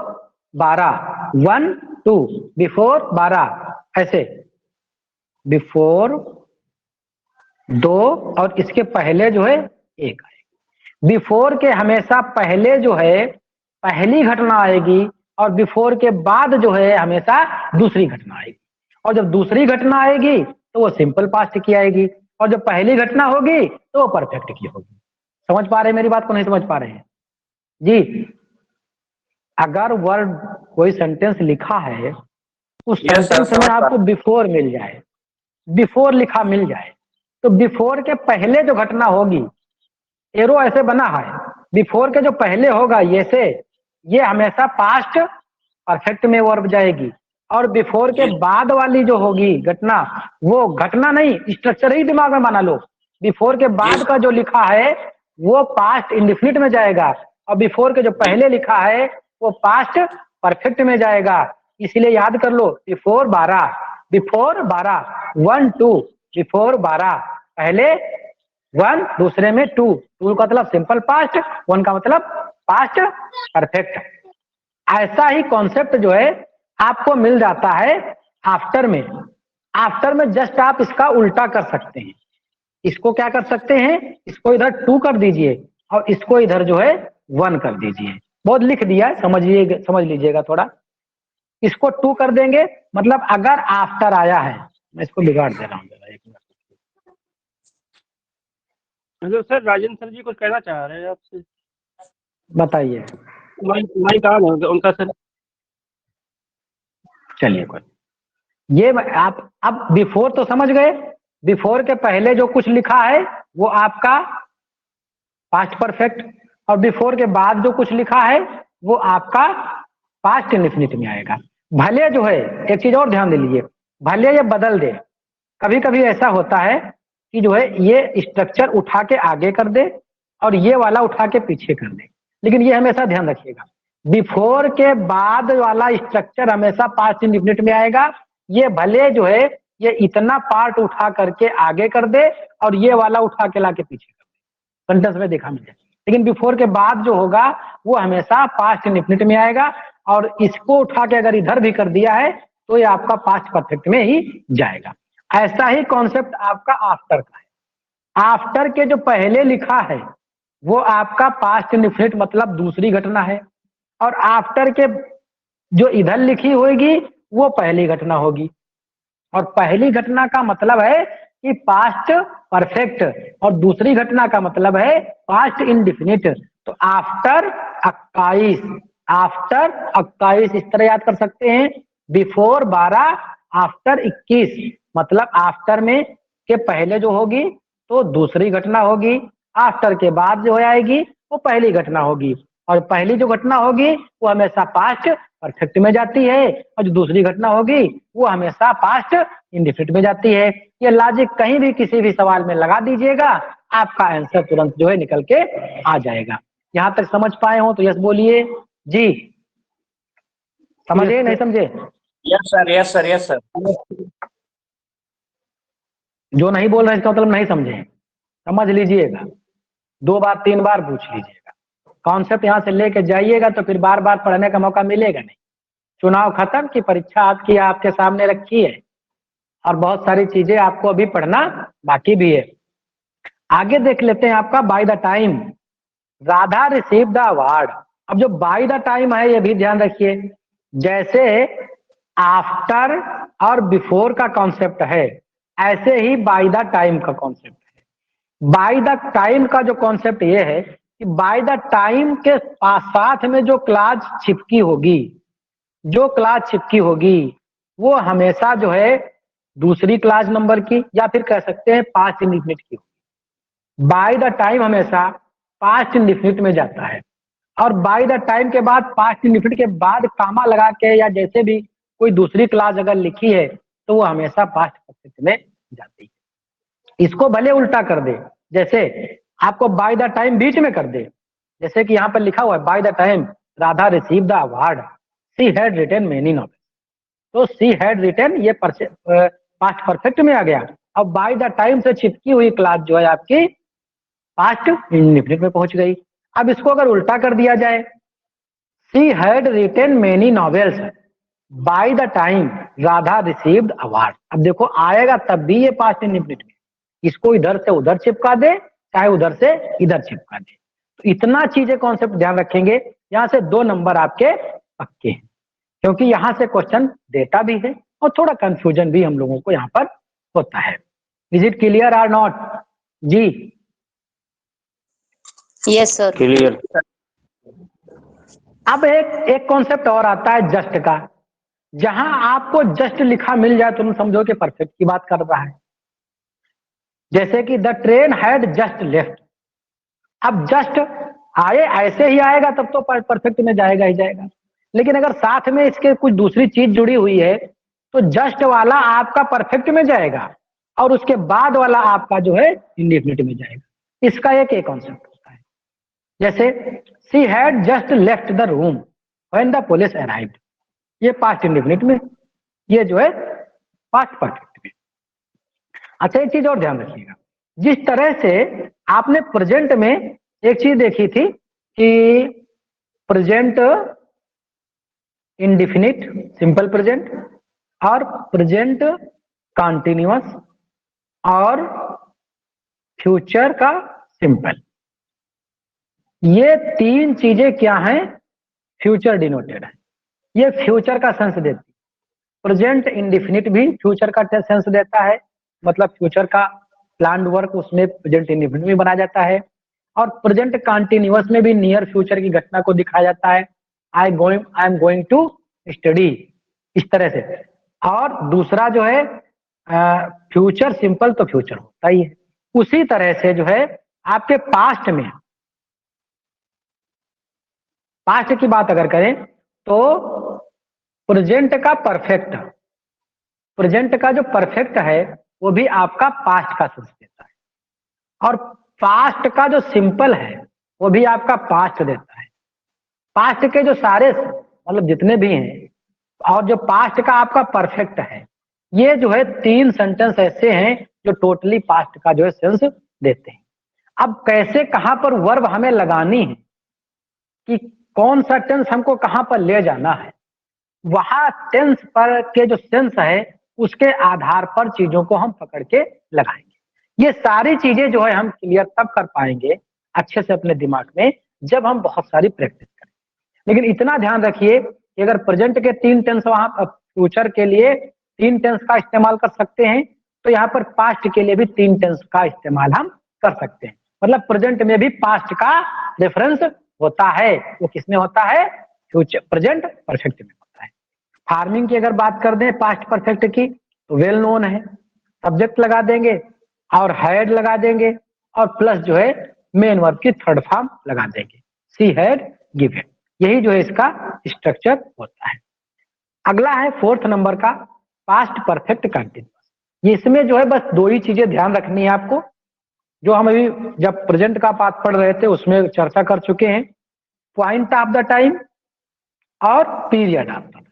12, 1 2, बिफोर 12, ऐसे बिफोर 2 और इसके पहले जो है एक आएगी। बिफोर के हमेशा पहले जो है पहली घटना आएगी, और बिफोर के बाद जो है हमेशा दूसरी घटना आएगी, और जब दूसरी घटना आएगी तो वो सिंपल पास्ट की आएगी, और जब पहली घटना होगी तो वो परफेक्ट की होगी। समझ पा रहे हैं मेरी बात को, नहीं समझ पा रहे हैं जी? अगर वर्ड कोई सेंटेंस लिखा है उस Yes, sir, सेंटेंस में आपको बिफोर मिल जाए, बिफोर लिखा मिल जाए, तो बिफोर के पहले जो घटना होगी, एरो ऐसे बना है, बिफोर के जो पहले होगा ये से, ये हमेशा पास्ट परफेक्ट में वर्ब जाएगी, और बिफोर के बाद वाली जो होगी घटना, वो घटना नहीं, स्ट्रक्चर ही दिमाग में बना लो। बिफोर के बाद का जो लिखा है वो पास्ट इंडिफिनिट में जाएगा, और बिफोर के जो पहले लिखा है वो पास्ट परफेक्ट में जाएगा। इसलिए याद कर लो, बिफोर 12, बिफोर 12, 1 2, बिफोर 12 पहले 1, दूसरे में 2, 2 का मतलब सिंपल पास्ट, 1 का मतलब पास्ट परफेक्ट। ऐसा ही कॉन्सेप्ट जो है आपको मिल जाता है आफ्टर में। आफ्टर में जस्ट आप इसका उल्टा कर सकते हैं। इसको क्या कर सकते हैं, इसको इधर 2 कर दीजिए और इसको इधर जो है 1 कर दीजिए। बहुत लिख दिया, समझ लीजिएगा थोड़ा। इसको 2 कर देंगे, मतलब अगर आफ्टर आया है, मैं इसको बिगाड़ दे रहा हूँ जरा, एक minute. Hello sir, Rajendra sir ji कुछ कहना चाह रहे हैं आपसे, बताइए। माइक ऑन होगा उनका सर। चलिए कोई, ये आप अब बिफोर तो समझ गए, बिफोर के पहले जो कुछ लिखा है वो आपका पास्ट परफेक्ट, और बिफोर के बाद जो कुछ लिखा है वो आपका पास्ट इंडेफिनिट में आएगा। भले जो है, एक चीज और ध्यान दे लीजिए, भले ये बदल दे, कभी कभी ऐसा होता है कि जो है ये स्ट्रक्चर उठा के आगे कर दे और ये वाला उठा के पीछे कर दे, लेकिन ये हमेशा ध्यान रखिएगा, बिफोर के बाद वाला स्ट्रक्चर हमेशा पास्ट इंडेफिनिट में आएगा। ये भले जो है ये इतना पार्ट उठा करके आगे कर दे और ये वाला उठा के ला के पीछे कर दे, सेंटेंस में देखा मिल जाए, लेकिन बिफोर के बाद जो होगा वो हमेशा पास्ट इंडेफिनिट में आएगा, और इसको उठा के अगर इधर भी कर दिया है तो ये आपका पास्ट परफेक्ट में ही जाएगा। ऐसा ही कॉन्सेप्ट आपका आफ्टर का है। आफ्टर के जो पहले लिखा है वो आपका पास्ट इंडेफिनिट मतलब दूसरी घटना है, और आफ्टर के जो इधर लिखी होगी वो पहली घटना होगी, और पहली घटना का मतलब है कि पास्ट परफेक्ट, और दूसरी घटना का मतलब है पास्ट इंडेफिनिट। तो आफ्टर 21, आफ्टर 21 इस तरह याद कर सकते हैं, बिफोर 12, आफ्टर 21, मतलब आफ्टर में के पहले जो होगी तो दूसरी घटना होगी, आफ्टर के बाद जो आएगी वो पहली घटना होगी, और पहली जो घटना होगी वो हमेशा पास्ट परफेक्ट में जाती है, और जो दूसरी घटना होगी वो हमेशा पास्ट इंडेफिनिट में जाती है। ये लॉजिक कहीं भी किसी भी सवाल में लगा दीजिएगा, आपका आंसर तुरंत जो है निकल के आ जाएगा। यहां तक समझ पाए हो तो यस बोलिए जी, समझे नहीं समझे? Yes sir, yes sir, yes sir. जो नहीं बोल रहे इसका मतलब नहीं समझे, समझ लीजिएगा, 2 बार 3 बार पूछ लीजिएगा। कॉन्सेप्ट यहाँ से लेके जाइएगा तो फिर बार बार पढ़ने का मौका मिलेगा नहीं। चुनाव खत्म की परीक्षा आपकी आपके सामने रखी है और बहुत सारी चीजें आपको अभी पढ़ना बाकी भी है। आगे देख लेते हैं आपका bye the time Radha receive the award. अब जो बाय द टाइम है ये भी ध्यान रखिए, जैसे आफ्टर और बिफोर का कॉन्सेप्ट है ऐसे ही बाय द टाइम का कॉन्सेप्ट है। बाय द टाइम का जो कॉन्सेप्ट ये है कि बाय द टाइम के साथ में जो क्लास चिपकी होगी वो हमेशा जो है दूसरी क्लास नंबर की या फिर कह सकते हैं पास्ट इंडिफिनिट की होगी। बाय द टाइम हमेशा पास्ट इंडिफिनिट में जाता है और बाय द टाइम के बाद पास्ट इंडिफिनिट के बाद कामा लगा के या जैसे भी कोई दूसरी क्लास अगर लिखी है तो वो हमेशा पास्ट परफेक्ट में जाती है। इसको भले उल्टा कर दे, जैसे आपको बाय द टाइम बीच में कर दे, जैसे कि यहाँ पर लिखा हुआ है by the time Radha receive the award she had written many novels, तो शी हैड रिटन ये पास्ट परफेक्ट में आ गया। अब बाय द टाइम से चिपकी हुई क्लास जो है आपकी पास्ट इंडिफिनिट में पहुंच गई। अब इसको अगर उल्टा कर दिया जाए, she had written many novels by the time Radha received award. अब देखो आएगा तब भी ये पास्ट इंडिफिनिट में, इसको इधर से उधर चिपका दे चाहे उधर से इधर चिपका दे। तो इतना चीजें कॉन्सेप्ट ध्यान रखेंगे, यहाँ से 2 नंबर आपके पक्के हैं क्योंकि यहाँ से क्वेश्चन देता भी है और थोड़ा कंफ्यूजन भी हम लोगों को यहाँ पर होता है। Is it clear or not जी? Yes sir. क्लियर। अब एक कॉन्सेप्ट और आता है जस्ट का, जहां आपको जस्ट लिखा मिल जाए तुम समझो कि परफेक्ट की बात कर रहा है। जैसे कि the train had just left. अब जस्ट आए ऐसे ही आएगा तब तो परफेक्ट में जाएगा ही जाएगा, लेकिन अगर साथ में इसके कुछ दूसरी चीज जुड़ी हुई है तो जस्ट वाला आपका परफेक्ट में जाएगा और उसके बाद वाला आपका जो है इंडेफिनिट में जाएगा। इसका एक कॉन्सेप्ट होता है। जैसे she had just left the room when the police arrived, ये पास्ट इंडेफिनिट में, ये जो है पास्ट परफेक्ट में। अच्छा एक चीज और ध्यान रखिएगा, जिस तरह से आपने प्रेजेंट में एक चीज देखी थी कि प्रेजेंट इंडिफिनिट सिंपल प्रेजेंट और प्रेजेंट कॉन्टिन्यूअस और फ्यूचर का सिंपल, ये 3 चीजें क्या हैं? फ्यूचर डिनोटेड है। ये फ्यूचर का सेंस देती। प्रेजेंट इंडिफिनिट भी फ्यूचर का सेंस देता है, मतलब फ्यूचर का प्लान्ड वर्क उसमें प्रेजेंट इंडिफिनिट में बनाया जाता है। और प्रेजेंट कॉन्टिन्यूअस में भी नियर फ्यूचर की घटना को दिखाया जाता है, I am going to study, इस तरह से। और दूसरा जो है फ्यूचर सिंपल तो फ्यूचर होता ही है। उसी तरह से जो है आपके पास्ट में, पास्ट की बात अगर करें तो प्रेजेंट का परफेक्ट, प्रेजेंट का जो परफेक्ट है वो भी आपका पास्ट का सेंस देता है और पास्ट का जो सिंपल है वो भी आपका पास्ट देता है। पास्ट के जो सारे मतलब जितने भी हैं और जो पास्ट का आपका परफेक्ट है, ये जो है 3 सेंटेंस ऐसे हैं जो टोटली पास्ट का जो है सेंस देते हैं। अब कैसे कहां पर वर्ब हमें लगानी है कि कौन सा टेंस हमको कहां पर ले जाना है, वहां टेंस पर के जो सेंस है उसके आधार पर चीजों को हम पकड़ के लगाएंगे। ये सारी चीजें जो है हम क्लियर तब कर पाएंगे अच्छे से अपने दिमाग में जब हम बहुत सारी प्रैक्टिस करें। लेकिन इतना ध्यान रखिए कि अगर प्रेजेंट के 3 टेंस वहां फ्यूचर के लिए 3 टेंस का इस्तेमाल कर सकते हैं, तो यहाँ पर पास्ट के लिए भी 3 टेंस का इस्तेमाल हम कर सकते हैं। मतलब प्रेजेंट में भी पास्ट का रेफरेंस होता है। वो किसमें होता है? फ्यूचर प्रेजेंट परफेक्ट में होता है। फार्मिंग की अगर बात कर दें पास्ट परफेक्ट की तो वेल नोन है, सब्जेक्ट लगा देंगे और हैड लगा देंगे और प्लस जो है मेन वर्ब की थर्ड फॉर्म लगा देंगे, सी हैड गिवन। यही जो है इसका स्ट्रक्चर होता है। अगला है 4th नंबर का पास्ट परफेक्ट कंटिन्यूअस। इसमें जो है बस 2 ही चीजें ध्यान रखनी है आपको, जो हम अभी जब प्रेजेंट का पार्ट पढ़ रहे थे उसमें चर्चा कर चुके हैं। पॉइंट ऑफ द टाइम और period of the time.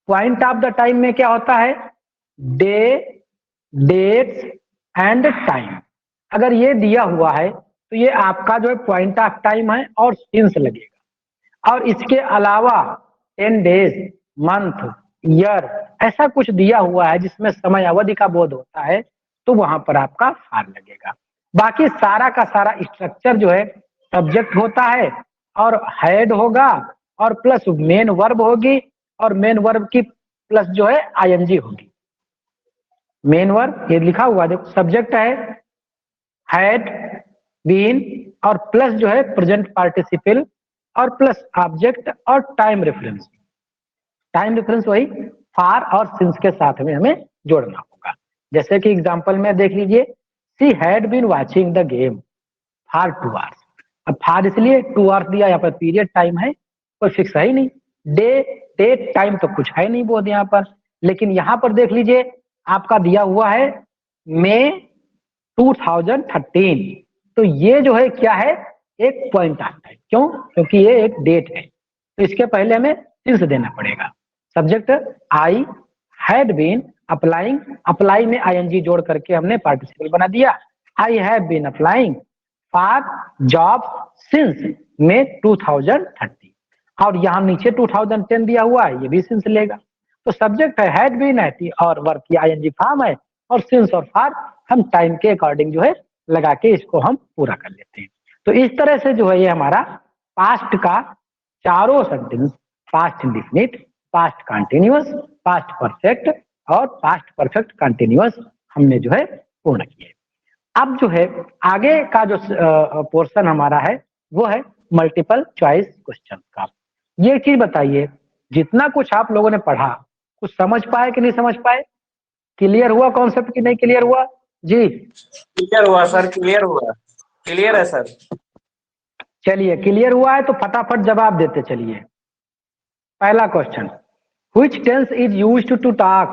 Point of the time में क्या होता है? Day, dates and time. अगर ये दिया हुआ है तो ये आपका जो है पॉइंट ऑफ टाइम है और सिंस लगेगा। और इसके अलावा 10 डेज, मंथ, ईयर ऐसा कुछ दिया हुआ है जिसमें समय अवधि का बोध होता है, तो वहां पर आपका फार लगेगा। बाकी सारा का सारा स्ट्रक्चर जो है सब्जेक्ट होता है और हेड होगा और प्लस मेन वर्ब होगी और मेन वर्ब की प्लस जो है आईएनजी होगी। मेन वर्ब ये लिखा हुआ देखो, सब्जेक्ट है, हैड, बीन और प्लस जो है प्रेजेंट पार्टिसिपल और प्लस ऑब्जेक्ट और टाइम रेफरेंस। टाइम रेफरेंस वही फार और सिंस के साथ में हमें जोड़ना होगा। जैसे कि एग्जांपल में देख लीजिए, she had been watching the game for 2 hours. अब फार इसलिए 2 आवर्स दिया, यहाँ पर पीरियड टाइम है, कोई फिक्स है ही नहीं, डे डेट टाइम तो कुछ है नहीं बोध यहाँ पर। लेकिन यहाँ पर देख लीजिए आपका दिया हुआ है मई 2013, तो ये जो है क्या है, एक पॉइंट ऑफ टाइम। क्यों? क्योंकि ये एक डेट है, तो इसके पहले हमें सिंस देना पड़ेगा। Subject I had been applying, apply में आईएनजी जोड़ करके हमने पार्टिसिपल बना दिया। I have been applying for job since May 2013, और यहाँ नीचे 2010 दिया हुआ है, ये भी सिंस लेगा। तो सब्जेक्ट है हैड बीन है और वर्ब की आईएनजी फॉर्म है, और सिंस और फॉर हम टाइम के अकॉर्डिंग जो है लगा के इसको हम पूरा कर लेते हैं। तो इस तरह से जो है ये हमारा पास्ट का चारों sentence, past indefinite, past continuous, past perfect और पास्ट परफेक्ट कंटिन्यूअस हमने जो है पूर्ण किए। अब जो है आगे का जो पोर्शन हमारा है वो है मल्टीपल चॉइस क्वेश्चन का। ये चीज बताइए, जितना कुछ आप लोगों ने पढ़ा कुछ समझ पाए कि नहीं समझ पाए? क्लियर हुआ कॉन्सेप्ट कि नहीं क्लियर हुआ? जी क्लियर हुआ सर, क्लियर हुआ, क्लियर है सर। चलिए, क्लियर हुआ है तो फटाफट जवाब देते चलिए। पहला question, which tense is used to talk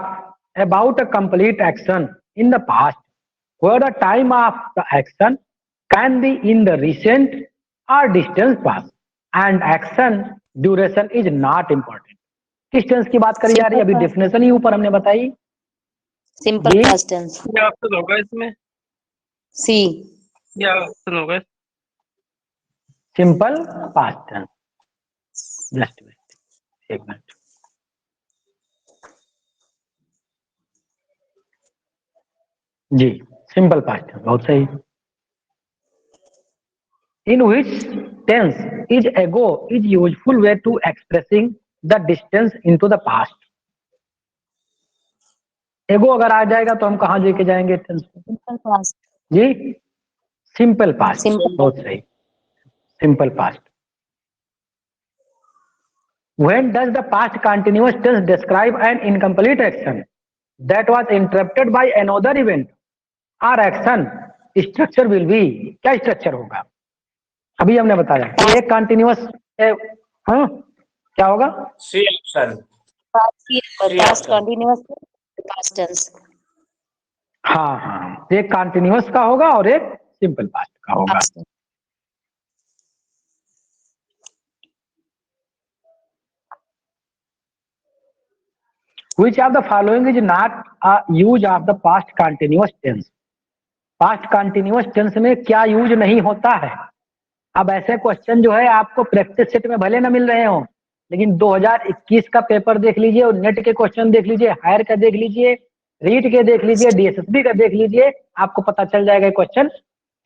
about a complete action in the past where the time of the action can be in the recent or distant past and action duration is not important। किस tense की बात करी जा रही है? अभी definition ही ऊपर हमने बताई, सिंपल पास्ट टेंस। क्या ऑप्शन होगा इसमें? सी। क्या ऑप्शन होगा? Simple past tense. जस्ट एक मिनट, जी सिंपल पास्ट टेंस, बहुत सही। In which tense is ago is useful way to expressing the distance into the past। एगो अगर आ जाएगा तो हम कहाँ लेके जाएंगे टेंस को? Simple past. जी सिंपल पास्ट, Simple बहुत सही, simple past. When does the past continuous tense describe an incomplete action that was interrupted by another event or action? Structure will be, क्या स्ट्रक्चर होगा? अभी हमने बताया कि एक कंटिन्यूअस, हाँ क्या होगा? C option. Past continuous past tense. हाँ हाँ, एक कंटिन्यूअस का होगा और एक सिंपल पास्ट का होगा। Which of the following is not a use of the past continuous tense? Past continuous tense में क्या यूज नहीं होता है? अब ऐसे क्वेश्चन जो है आपको प्रैक्टिस सेट में भले ना मिल रहे हो, लेकिन 2021 का पेपर देख लीजिए और नेट के क्वेश्चन देख लीजिए, हायर का देख लीजिए, रीट के देख लीजिए, डीएसएसबी का देख लीजिए, आपको पता चल जाएगा क्वेश्चन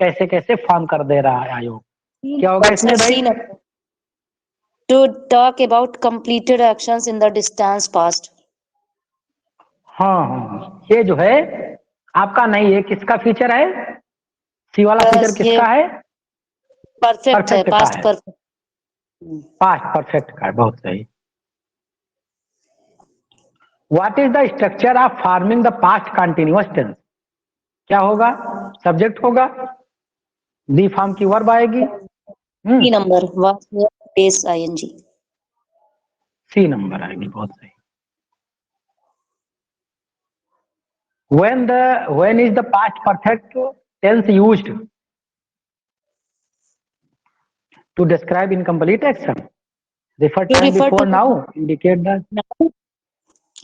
कैसे कैसे फॉर्म कर दे रहा है आयोग। क्या होगा इसमें भाई? To talk about completed actions in the distance past. हाँ हाँ, ये जो है आपका नहीं है, किसका फीचर है? सी वाला फीचर किसका है? परफेक्ट है, पास्ट परफेक्ट। पास्ट परफेक्ट का, बहुत सही। What is the structure of forming the past continuous tense? क्या होगा? सब्जेक्ट होगा, बी फॉर्म की वर्ब आएगी, C number was base ING. C number आएगी, बहुत सही। when is the past perfect tense used to describe incomplete action? Refer time before now, indicate the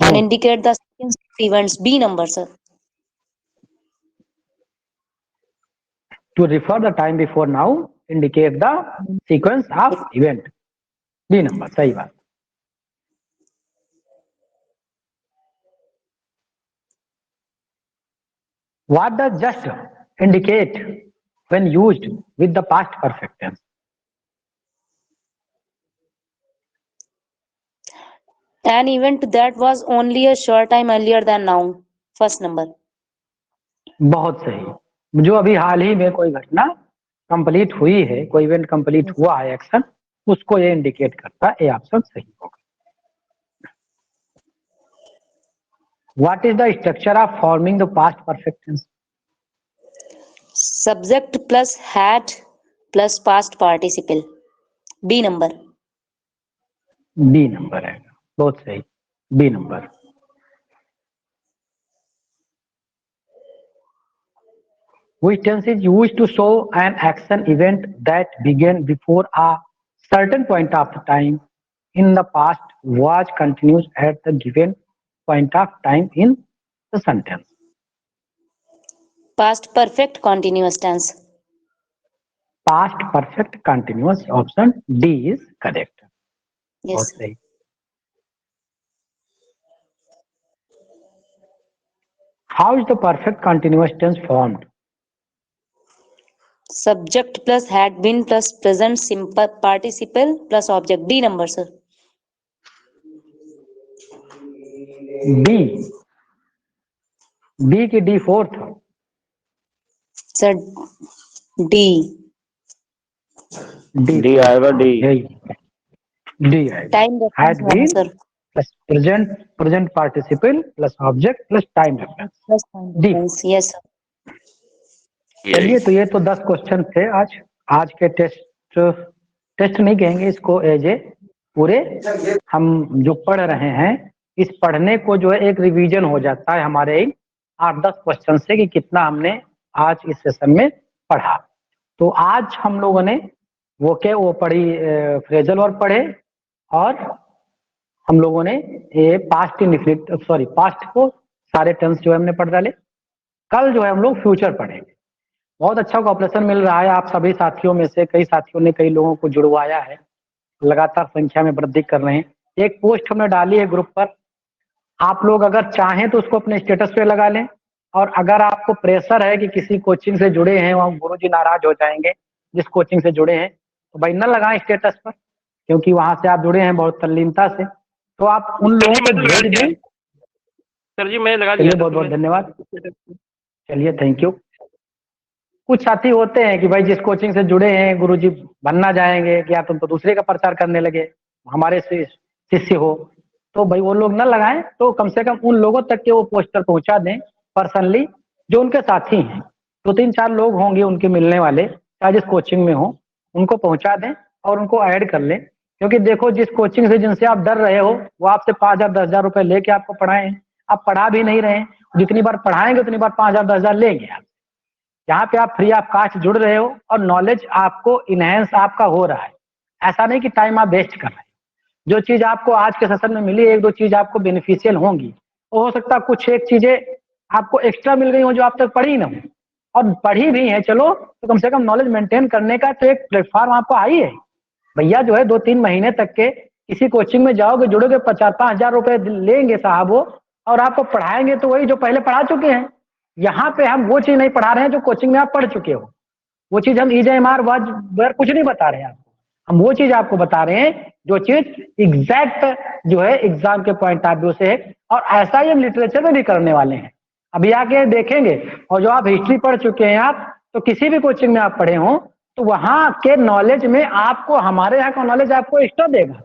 and indicate the sequence of events। B number sir. To refer the time before now indicate the sequence of event. B number, सही बात. What does just indicate when used with the past perfect tense? An event that was only a short time earlier than now. First number. बहुत सही. जो अभी हाल ही में कोई घटना complete हुई है, कोई इवेंट कंप्लीट हुआ है, एक्शन, उसको ये इंडिकेट करता है. ए ऑप्शन सही होगा. What is the structure of forming the past perfect tense? Subject plus had plus past participle. B number. B number है. बहुत सही. B number. Which tense is used to show an action event that began before a certain point of time in the past was continuous at the given point of time in the sentence? Past perfect continuous tense. Past perfect continuous. Option D is correct. Yes. बहुत सही. How is the perfect continuous tense formed? Subject plus had been plus present simple participle plus object. D number, sir. B. B की D fourth. Sir, D. D आएगा. D. D आएगा. Time Had reference, been sir. plus present participle plus object plus time reference. Plus time D. reference. Yes, sir. चलिए, तो ये तो 10 question थे आज के टेस्ट नहीं कहेंगे इसको, एज ए पूरे हम जो पढ़ रहे हैं, इस पढ़ने को जो है एक रिवीजन हो जाता है हमारे 8-10 क्वेश्चन से कि कितना हमने आज इस सेशन में पढ़ा. तो आज हम लोगों ने वो पढ़ी, फ्रेजल वर्ब पढ़े, और हम लोगों ने ये पास्ट को सारे टेंस जो है हमने पढ़ डाले. कल जो है हम लोग फ्यूचर पढ़ेंगे. बहुत अच्छा कॉपरेशन मिल रहा है आप सभी साथियों में से. कई साथियों ने कई लोगों को जुड़वाया है, लगातार संख्या में वृद्धि कर रहे हैं. एक पोस्ट हमने डाली है ग्रुप पर, आप लोग अगर चाहें तो उसको अपने स्टेटस पे लगा लें. और अगर आपको प्रेशर है कि किसी कोचिंग से जुड़े हैं और गुरुजी नाराज हो जाएंगे जिस कोचिंग से जुड़े हैं, तो भाई न लगाएं स्टेटस पर, क्योंकि वहां से आप जुड़े हैं बहुत तल्लीनता से, तो आप उन लोगों को भेज दें. सर जी मैं लगा चलिए, दिया. बहुत बहुत धन्यवाद. चलिए, थैंक यू. कुछ साथी होते हैं कि भाई जिस कोचिंग से जुड़े हैं गुरुजी बनना जाएंगे कि या तुम तो दूसरे का प्रचार करने लगे, हमारे से शिष्य हो, तो भाई वो लोग न लगाएं. तो कम से कम उन लोगों तक के वो पोस्टर पहुंचा दें पर्सनली जो उनके साथी हैं. 2-3-4 लोग होंगे उनके मिलने वाले, चाहे जिस कोचिंग में हो, उनको पहुंचा दें और उनको ऐड कर लें. क्योंकि देखो, जिस कोचिंग से जिनसे आप डर रहे हो वो आपसे 5,000-10,000 रुपए लेके आपको पढ़ाएं. आप पढ़ा भी नहीं रहे हैं. जितनी बार पढ़ाएंगे उतनी बार 5,000-10,000 लेंगे आप. यहाँ पे आप फ्री ऑफ कास्ट जुड़ रहे हो और नॉलेज आपको इनहेंस आपका हो रहा है. ऐसा नहीं कि टाइम आप वेस्ट कर रहे हैं. जो चीज आपको आज के सेशन में मिली, 1-2 चीज आपको बेनिफिशियल होंगी. हो सकता है कुछ एक चीजें आपको एक्स्ट्रा मिल गई हो जो आप तक पढ़ी ना हो, और पढ़ी भी है चलो, तो कम से कम नॉलेज मेंटेन करने का तो एक प्लेटफॉर्म आपको आई है. भैया जो है 2-3 महीने तक के किसी कोचिंग में जाओगे, जुड़ोगे, 4-5 हजार रुपए लेंगे साहब वो, और आपको पढ़ाएंगे तो वही जो पहले पढ़ा चुके हैं. यहाँ पे हम वो चीज नहीं पढ़ा रहे हैं जो कोचिंग में आप पढ़ चुके हो. वो चीज हम EJMR कुछ नहीं बता रहे हैं आपको. हम वो चीज आपको बता रहे हैं जो चीज एग्जैक्ट जो है एग्जाम के पॉइंट ऑफ व्यू से है. और ऐसा ही हम लिटरेचर में भी करने वाले हैं. अभी आके देखेंगे, और जो आप हिस्ट्री पढ़ चुके हैं आप, तो किसी भी कोचिंग में आप पढ़े हो तो वहां के नॉलेज में आपको हमारे यहाँ का नॉलेज आपको एक्स्ट्रा देगा.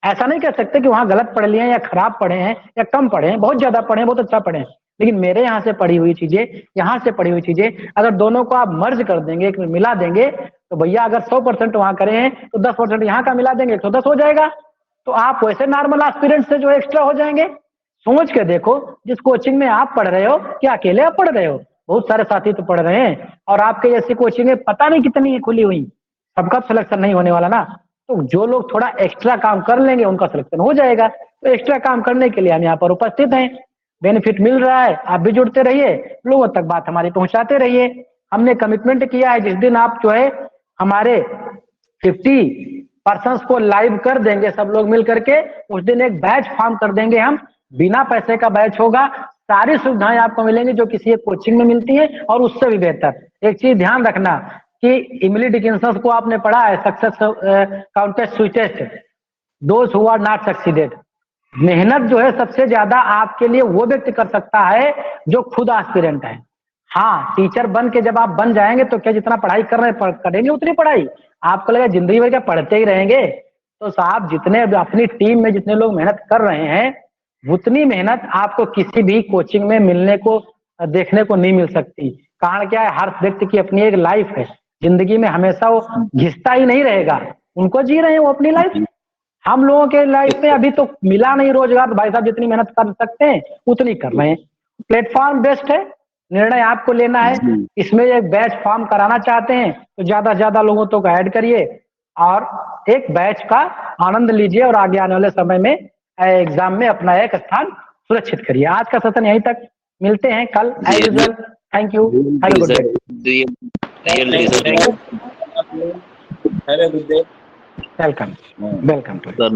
ऐसा नहीं कह सकते कि वहां गलत पढ़ लिए हैं या खराब पढ़े हैं या कम पढ़े हैं, बहुत ज्यादा पढ़े हैं, बहुत अच्छा पढ़े हैं. लेकिन मेरे यहाँ से पढ़ी हुई चीजें, यहाँ से पढ़ी हुई चीजें, अगर दोनों को आप मर्ज कर देंगे, एक में मिला देंगे, तो भैया अगर 100% वहां करें तो 10% यहाँ का मिला देंगे, 110 हो जाएगा. तो आप वैसे नॉर्मल एस्पिरेंट से जो एक्स्ट्रा हो जाएंगे. सोच के देखो, जिस कोचिंग में आप पढ़ रहे हो, क्या अकेले आप पढ़ रहे हो? बहुत सारे साथी तो पढ़ रहे हैं, और आपके जैसी कोचिंग पता नहीं कितनी खुली हुई. सबका सिलेक्शन नहीं होने वाला ना. तो जो लोग थोड़ा एक्स्ट्रा काम कर लेंगे उनका सिलेक्शन हो जाएगा. तो एक्स्ट्रा काम करने के लिए हम यहाँ पर उपस्थित हैं. बेनिफिट मिल रहा है, आप भी जुड़ते रहिए, लोगों तक बात हमारी पहुंचाते रहिए. हमने कमिटमेंट किया है जिस दिन आप जो है हमारे 50% को लाइव कर देंगे सब लोग मिल करके, उस दिन एक बैच फॉर्म कर देंगे हम, बिना पैसे का बैच होगा, सारी सुविधाएं आपको मिलेंगी जो किसी एक कोचिंग में मिलती है और उससे भी बेहतर। एक चीज ध्यान रखना कि इमिली डिकिंसन को आपने पढ़ा है, success counted sweetest, those who are not succeeded. मेहनत जो है सबसे ज्यादा आपके लिए वो व्यक्ति कर सकता है जो खुद एस्पिरेंट है। हाँ, टीचर बन के जब आप बन जाएंगे तो क्या जितना पढ़ाई कर रहे हैं करेंगे उतनी पढ़ाई, आपको लगा जिंदगी भर क्या पढ़ते ही रहेंगे? तो साहब जितने अपनी टीम में जितने लोग मेहनत कर रहे हैं उतनी मेहनत आपको किसी भी कोचिंग में मिलने को देखने को नहीं मिल सकती। कारण क्या है, हर व्यक्ति की अपनी एक लाइफ है, जिंदगी में हमेशा वो घिसता ही नहीं रहेगा, उनको जी रहे हैं वो अपनी लाइफ। हम लोगों के लाइफ में अभी तो मिला नहीं रोजगार, तो भाई साहब जितनी मेहनत कर सकते हैं उतनी कर रहे हैं। प्लेटफॉर्म बेस्ट है, निर्णय आपको लेना है। इसमें एक बैच फॉर्म कराना चाहते हैं तो ज्यादा से ज्यादा लोगों को ऐड करिए और एक बैच का आनंद लीजिए और आगे आने वाले समय में एग्जाम में अपना एक स्थान सुरक्षित करिए। आज का सेशन यहीं तक, मिलते हैं कल as usual. Thank you, have a good day. Have a good day. Welcome to sir